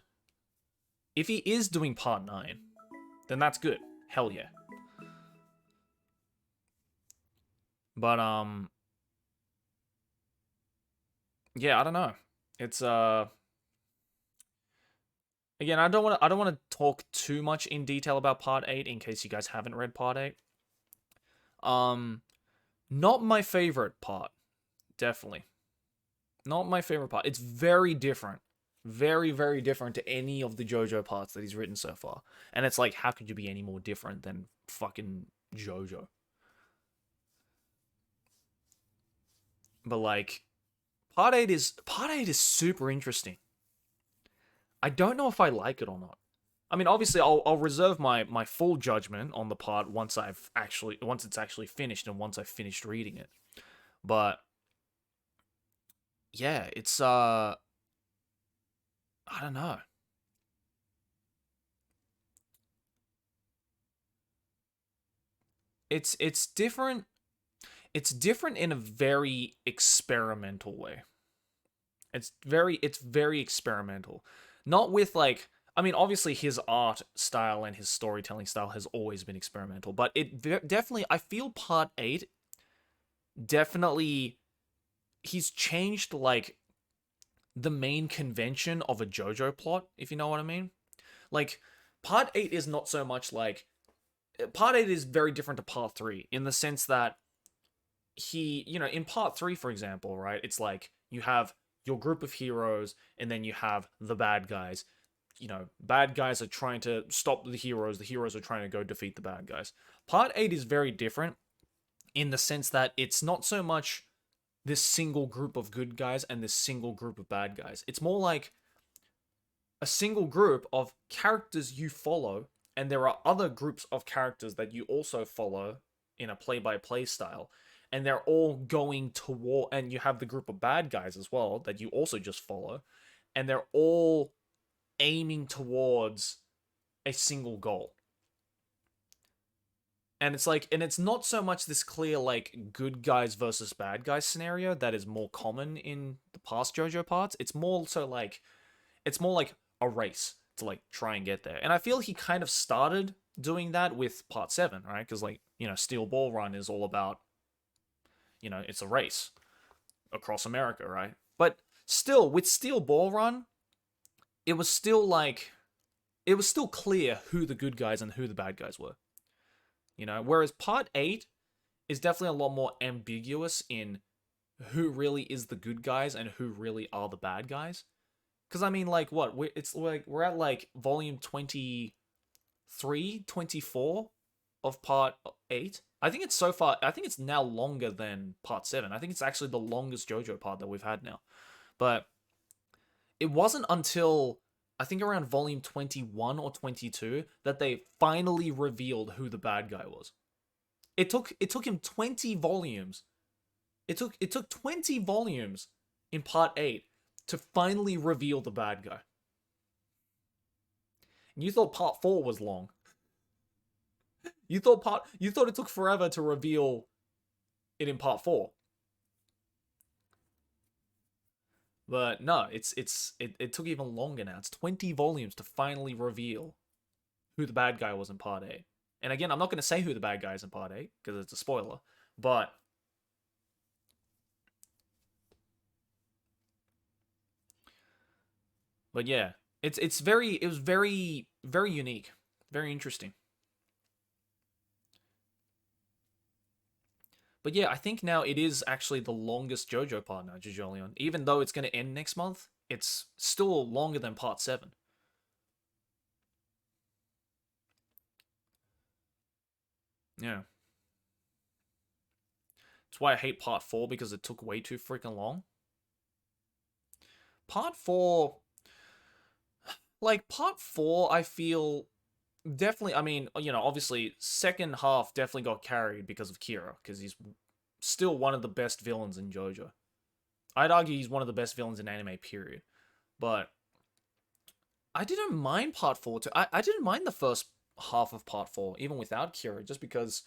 if he is doing part 9, then that's good. Hell yeah. But yeah, I don't know. It's again, I don't want to talk too much in detail about part 8 in case you guys haven't read part 8. Not my favorite part, definitely. Not my favorite part. It's very different. Very, very different to any of the JoJo parts that he's written so far. And it's like, how could you be any more different than fucking JoJo? But like, part 8 is super interesting. I don't know if I like it or not. I mean, obviously, I'll reserve my full judgment on the part once it's actually finished and once I've finished reading it. But yeah, it's I don't know. It's different. It's different in a very experimental way. It's very experimental. Not with like, I mean, obviously his art style and his storytelling style has always been experimental, but it definitely, I feel part 8 definitely, he's changed like the main convention of a JoJo plot, if you know what I mean. Like, part 8 is not so much like, part 8 is very different to part 3 in the sense that in part 3, for example, right, it's like you have your group of heroes and then you have the bad guys. Bad guys are trying to stop the heroes are trying to go defeat the bad guys. Part 8 is very different in the sense that it's not so much this single group of good guys and this single group of bad guys. It's more like a single group of characters you follow, and there are other groups of characters that you also follow in a play-by-play style, and they're all going toward, and you have the group of bad guys as well that you also just follow, and they're all aiming towards a single goal. And it's like, and it's not so much this clear like good guys versus bad guys scenario that is more common in the past JoJo parts. It's more like a race to like try and get there. And I feel he kind of started doing that with part 7, right? Because like, Steel Ball Run is all about, it's a race across America, right? But still, with Steel Ball Run, it was still clear who the good guys and who the bad guys were. Whereas part 8 is definitely a lot more ambiguous in who really is the good guys and who really are the bad guys. Because, I mean, like, what? We're at, like, volume 23, 24 of part 8. I think it's now longer than part 7. I think it's actually the longest JoJo part that we've had now. But it wasn't until, I think around volume 21 or 22 that they finally revealed who the bad guy was. It took him 20 volumes. It took 20 volumes in part 8 to finally reveal the bad guy. And you thought part 4 was long. You thought it took forever to reveal it in part 4. But no, it took even longer now. It's 20 volumes to finally reveal who the bad guy was in part 8. And again, I'm not going to say who the bad guy is in part 8 because it's a spoiler, but yeah, it was very unique, very interesting. But yeah, I think now it is actually the longest JoJo part now, Jojo Leon. Even though it's going to end next month, it's still longer than part 7. Yeah. That's why I hate part 4 because it took way too freaking long. Part 4, like part 4 I feel definitely, I mean, obviously second half definitely got carried because of Kira because he's still one of the best villains in JoJo. I'd argue he's one of the best villains in anime period. But I didn't mind part 4 too. I didn't mind the first half of part 4 even without Kira just because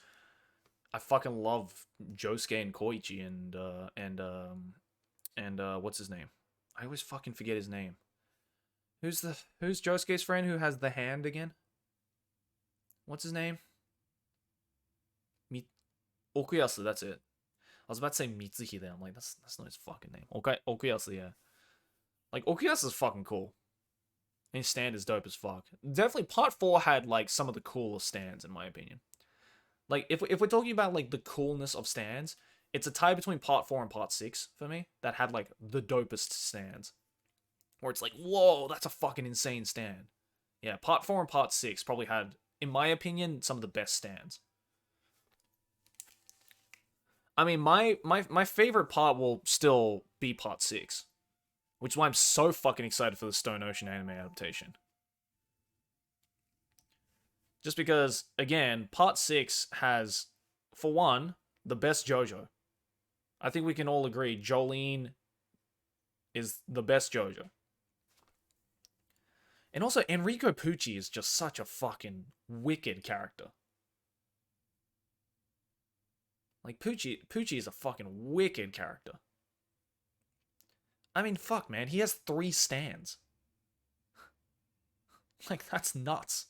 I fucking love Josuke and Koichi and what's his name? I always fucking forget his name. Who's Josuke's friend who has the hand again? What's his name? Okuyasu, that's it. I was about to say Mitsuhide. I'm like, that's not his fucking name. Okay, Okuyasu, yeah. Like, Okuyasu's fucking cool. And his stand is dope as fuck. Definitely, part 4 had, like, some of the coolest stands, in my opinion. Like, if we're talking about, like, the coolness of stands, it's a tie between part 4 and part 6, for me, that had, like, the dopest stands. Where it's like, whoa, that's a fucking insane stand. Yeah, part 4 and part 6 probably had, in my opinion, some of the best stands. I mean, my favorite part will still be part 6. Which is why I'm so fucking excited for the Stone Ocean anime adaptation. Just because, again, part 6 has, for one, the best JoJo. I think we can all agree Jolene is the best JoJo. And also, Enrico Pucci is just such a fucking wicked character. Like, Pucci is a fucking wicked character. I mean, fuck, man. He has 3 stands. Like, that's nuts.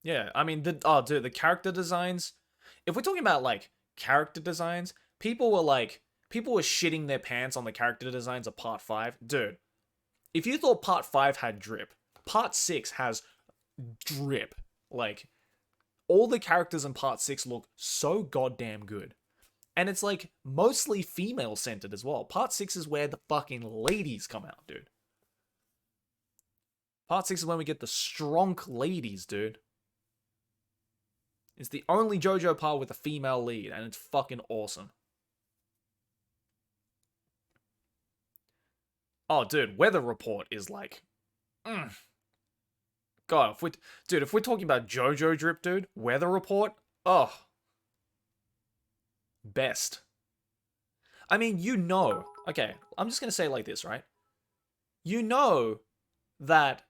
Yeah, I mean, dude, the character designs. If we're talking about, like, character designs, people were shitting their pants on the character designs of part 5. Dude, if you thought part 5 had drip, part 6 has drip. Like, all the characters in part 6 look so goddamn good. And it's like mostly female centered as well. Part 6 is where the fucking ladies come out, dude. Part 6 is when we get the strong ladies, dude. It's the only JoJo part with a female lead, and it's fucking awesome. Oh, dude, Weather Report is like... God, if we're talking about JoJo drip, dude, Weather Report, oh. Best. I mean, okay, I'm just gonna say it like this, right? You know that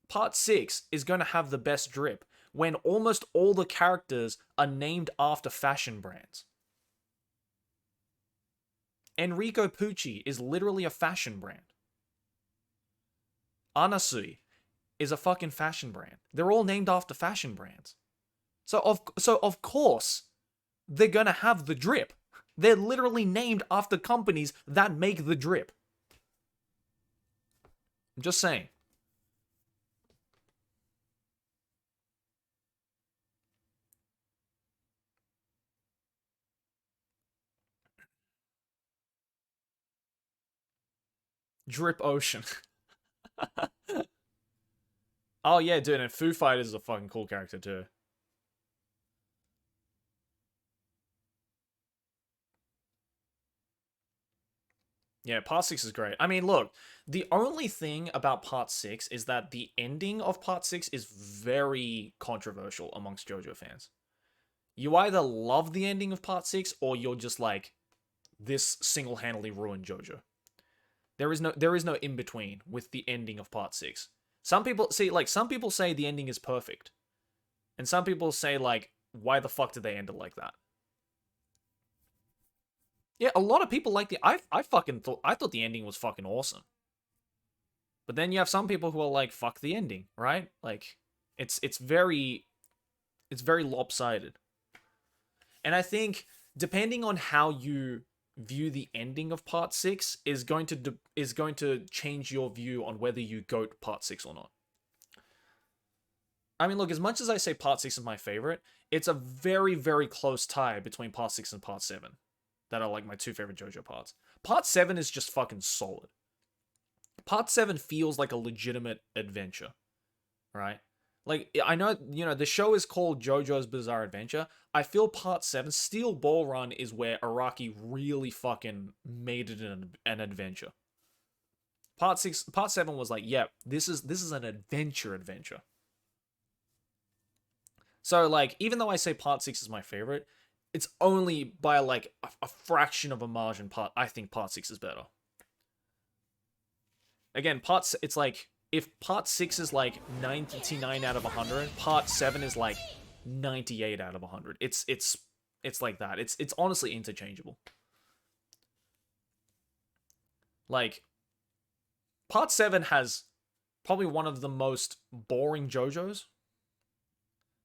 part 6 is gonna have the best drip when almost all the characters are named after fashion brands. Enrico Pucci is literally a fashion brand. Anasui is a fucking fashion brand. They're all named after fashion brands. So of course, they're gonna have the drip. They're literally named after companies that make the drip. I'm just saying. Drip Ocean. Oh yeah, dude, and Foo Fighters is a fucking cool character too. Yeah, part 6 is great. I mean, look, the only thing about part 6 is that the ending of part 6 is very controversial amongst JoJo fans. You either love the ending of part 6 or you're just like, this single-handedly ruined JoJo. There is no in between with the ending of part 6. Some people say the ending is perfect. And some people say like, why the fuck did they end it like that? Yeah, a lot of people like the. I thought the ending was fucking awesome. But then you have some people who are like, fuck the ending, right? Like, it's very lopsided. And I think depending on how you view the ending of part 6 is going to change your view on whether you goat part 6 or not. I mean, look, as much as I say part 6 is my favorite, it's a very, very close tie between part 6 and part 7 that are like my two favorite JoJo parts. Part 7 is just fucking solid. Part 7 feels like a legitimate adventure, right? Like, I know, the show is called JoJo's Bizarre Adventure. I feel part 7, Steel Ball Run, is where Araki really fucking made it an adventure. Part 7 was like, yeah, this is an adventure. So, like, even though I say part 6 is my favorite, it's only by, like, a fraction of a margin I think part 6 is better. Again, it's like, if part 6 is like 99 out of 100, part 7 is like 98 out of 100. It's like that. It's honestly interchangeable. Like, part 7 has probably one of the most boring JoJos.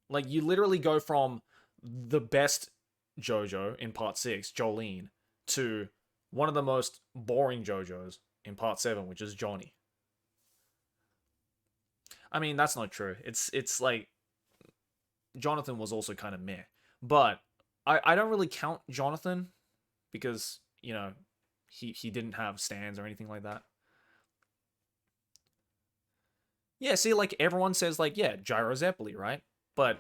Like, you literally go from the best JoJo in part 6, Jolene, to one of the most boring JoJos in part 7, which is Johnny. I mean, that's not true. It's like, Jonathan was also kind of meh. But I don't really count Jonathan because, he didn't have stands or anything like that. Yeah, see, like, everyone says, like, yeah, Gyro Zeppeli, right? But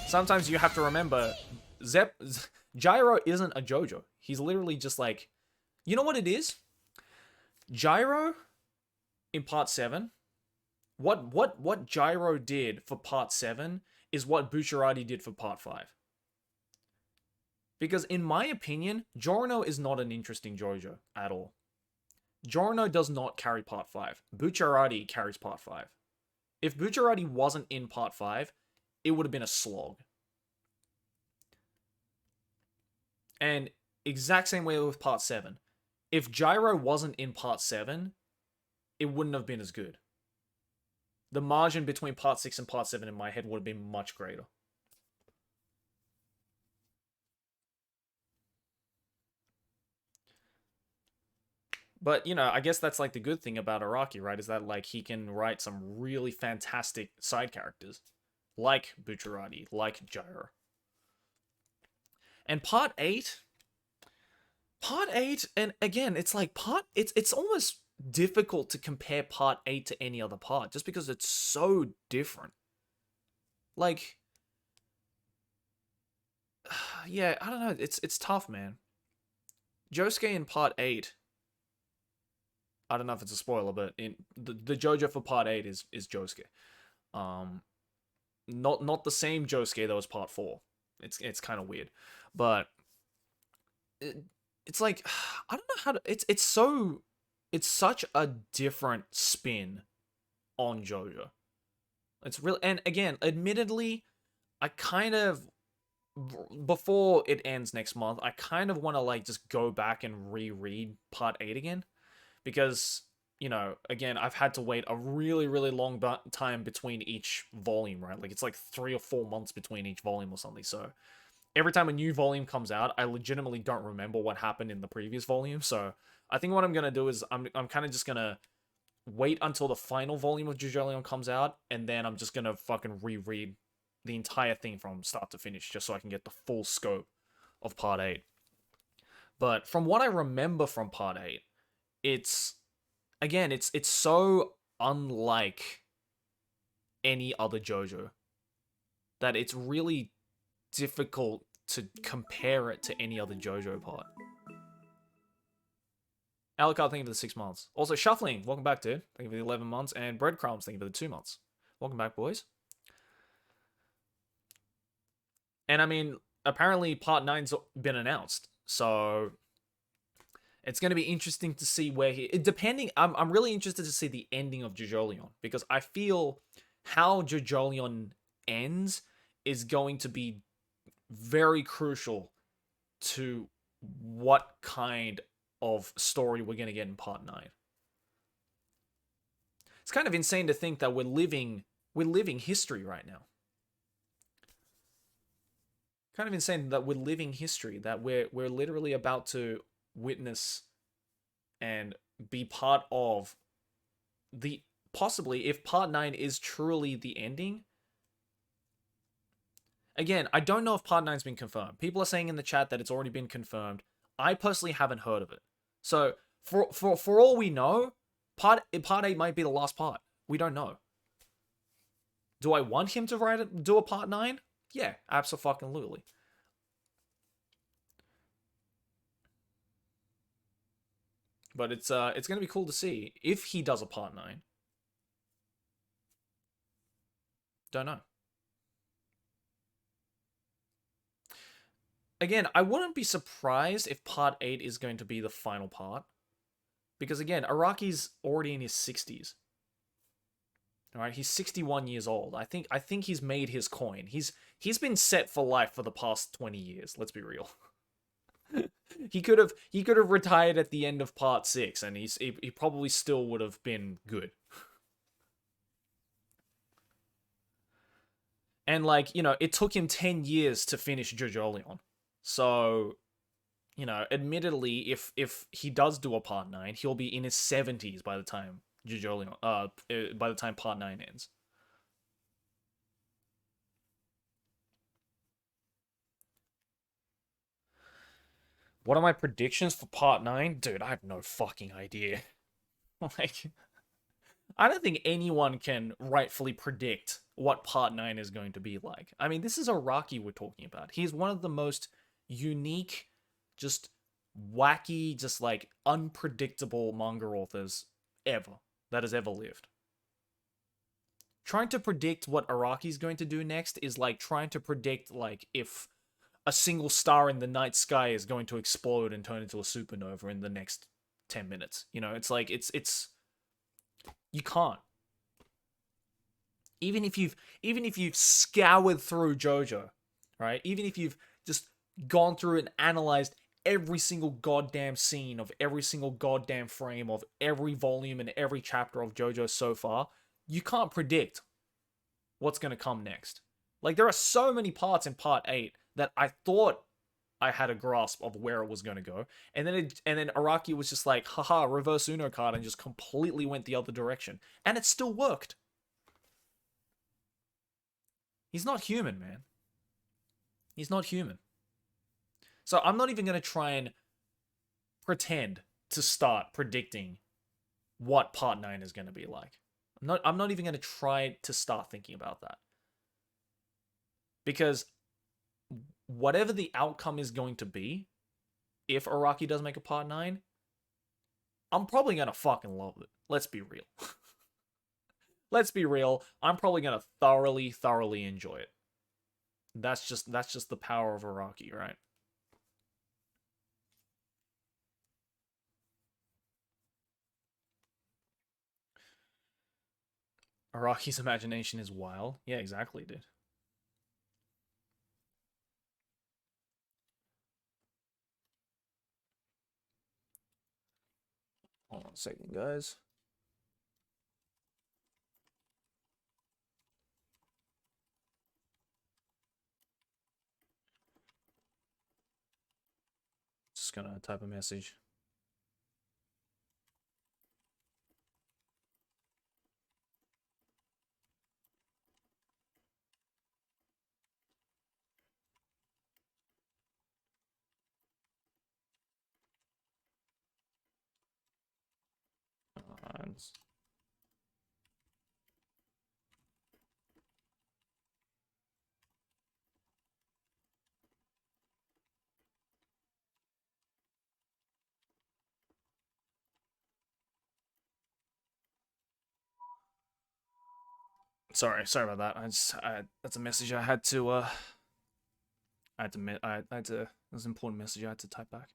sometimes you have to remember, Gyro isn't a JoJo. He's literally just like, you know what it is? Gyro in part 7, what Gyro did for part 7 is what Bucciarati did for part 5. Because in my opinion, Giorno is not an interesting JoJo at all. Giorno does not carry part 5. Bucciarati carries part 5. If Bucciarati wasn't in part 5, it would have been a slog. And exact same way with part 7. If Gyro wasn't in part 7, it wouldn't have been as good. The margin between part 6 and part 7 in my head would have been much greater. But, I guess that's like the good thing about Araki, right? Is that, like, he can write some really fantastic side characters. Like Bucciarati, like Gyro. And part 8, and again, it's like it's almost difficult to compare part 8 to any other part, just because it's so different. Like, yeah, I don't know, it's tough, man. Josuke in part 8, I don't know if it's a spoiler, but in the JoJo for part 8 is Josuke. Not the same Josuke that was part 4. It's kind of weird, but it's like, I don't know how to. It's such a different spin on JoJo. It's really, and again, admittedly, I kind of, before it ends next month, I kind of want to, like, just go back and reread part 8 again, because, again, I've had to wait a really, really long time between each volume, right? Like, it's like 3 or 4 months between each volume or something. So every time a new volume comes out, I legitimately don't remember what happened in the previous volume. So I think what I'm gonna do is I'm kind of just gonna wait until the final volume of JoJo comes out, and then I'm just gonna fucking reread the entire thing from start to finish, just so I can get the full scope of part 8. But from what I remember from part 8, it's so unlike any other JoJo that it's really difficult to compare it to any other JoJo part. Alucard, thank you for the 6 months. Also, Shuffling, welcome back, dude. Thank you for the 11 months. And Breadcrumbs, thank you for the 2 months. Welcome back, boys. And I mean, apparently part 9's been announced. So it's going to be interesting to see where I'm really interested to see the ending of JoJolion, because I feel how JoJolion ends is going to be very crucial to what kind of story we're going to get in part 9. It's kind of insane to think that we're living history right now. Kind of insane that we're living history, that we're literally about to witness and be part of the, possibly, if part 9 is truly the ending. Again, I don't know if part 9's been confirmed. People are saying in the chat that it's already been confirmed. I personally haven't heard of it. So for all we know, part 8 might be the last part. We don't know. Do I want him to do a part 9? Yeah, absolutely. But it's gonna be cool to see if he does a part 9. Don't know. Again, I wouldn't be surprised if part 8 is going to be the final part. Because again, Araki's already in his 60s. Alright, he's 61 years old. I think he's made his coin. He's been set for life for the past 20 years, let's be real. he could have retired at the end of part 6 and he probably still would have been good. And like, you know, it took him 10 years to finish Jojo. So, you know, admittedly, if he does do a part 9, he'll be in his 70s by the time by the time part 9 ends. What are my predictions for part 9? Dude, I have no fucking idea. Like, I don't think anyone can rightfully predict what part 9 is going to be like. I mean, this is Araki we're talking about. He's one of the most unique, just wacky, just like unpredictable manga authors ever that has ever lived. Trying to predict what Araki's going to do next is like trying to predict like if a single star in the night sky is going to explode and turn into a supernova in the next 10 minutes. You know, it's like it's you can't. Even if you've scoured through Jojo, right? Even if you've just gone through and analyzed every single goddamn scene of every single goddamn frame of every volume and every chapter of Jojo so far, you can't predict what's going to come next. Like, there are so many parts in part 8 that I thought I had a grasp of where it was going to go, and then Araki was just like, haha, reverse Uno card, and just completely went the other direction, and it still worked. He's not human, man. He's not human. So I'm not even going to try and pretend to start predicting what part 9 is going to be like. I'm not even going to try to start thinking about that. Because whatever the outcome is going to be, if Araki does make a part 9, I'm probably going to fucking love it. Let's be real. Let's be real. I'm probably going to thoroughly enjoy it. That's just the power of Araki, right? Araki's imagination is wild. Yeah, exactly, dude. Hold on a second, guys. Just gonna type a message. Sorry about that. That's a message I had to it was an important message I had to type back.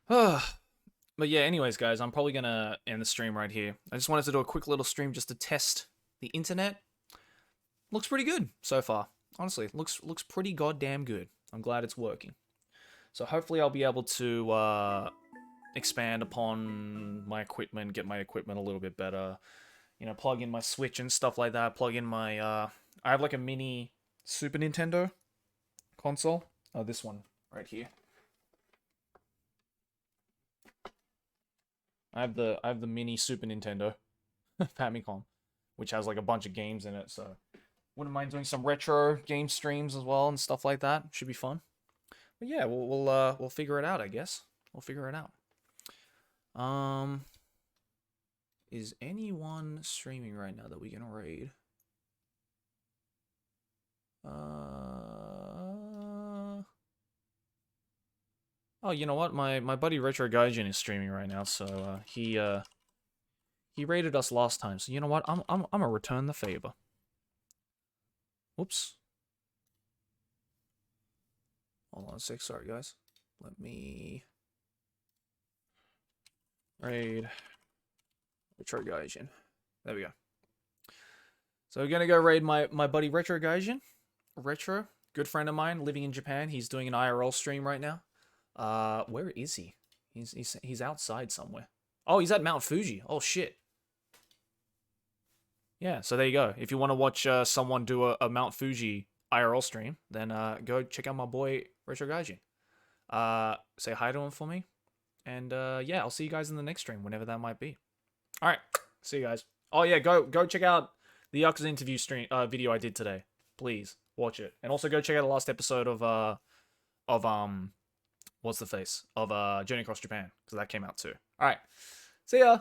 But yeah, anyways, guys, I'm probably gonna end the stream right here. I just wanted to do a quick little stream just to test the internet. Looks pretty good so far. Honestly, looks pretty goddamn good. I'm glad it's working. So hopefully I'll be able to expand upon my equipment, get my equipment a little bit better. You know, plug in my Switch and stuff like that. Plug in my I have like a mini Super Nintendo console. Oh, this one right here. I have the mini Super Nintendo Famicom, which has like a bunch of games in it. So wouldn't mind doing some retro game streams as well and stuff like that. Should be fun. But yeah, we'll figure it out. I guess we'll figure it out. Is anyone streaming right now that we can raid? Oh, you know what? My buddy Retro Gaijin is streaming right now, so he raided us last time. So you know what? I'm gonna return the favor. Whoops. Hold on a sec. Sorry, guys. Let me raid Retro Gaijin. There we go. So we're gonna go raid my buddy Retro Gaijin. Retro, good friend of mine, living in Japan. He's doing an IRL stream right now. Where is he? He's outside somewhere. Oh, he's at Mount Fuji. Oh shit. Yeah, so there you go. If you want to watch someone do a Mount Fuji IRL stream, then go check out my boy Retro Gaijin. Say hi to him for me. And yeah, I'll see you guys in the next stream, whenever that might be. Alright, see you guys. Oh yeah, go check out the Yakuza interview stream video I did today. Please, watch it. And also go check out the last episode of what's the face? Of Journey Across Japan, because that came out too. Alright. See ya!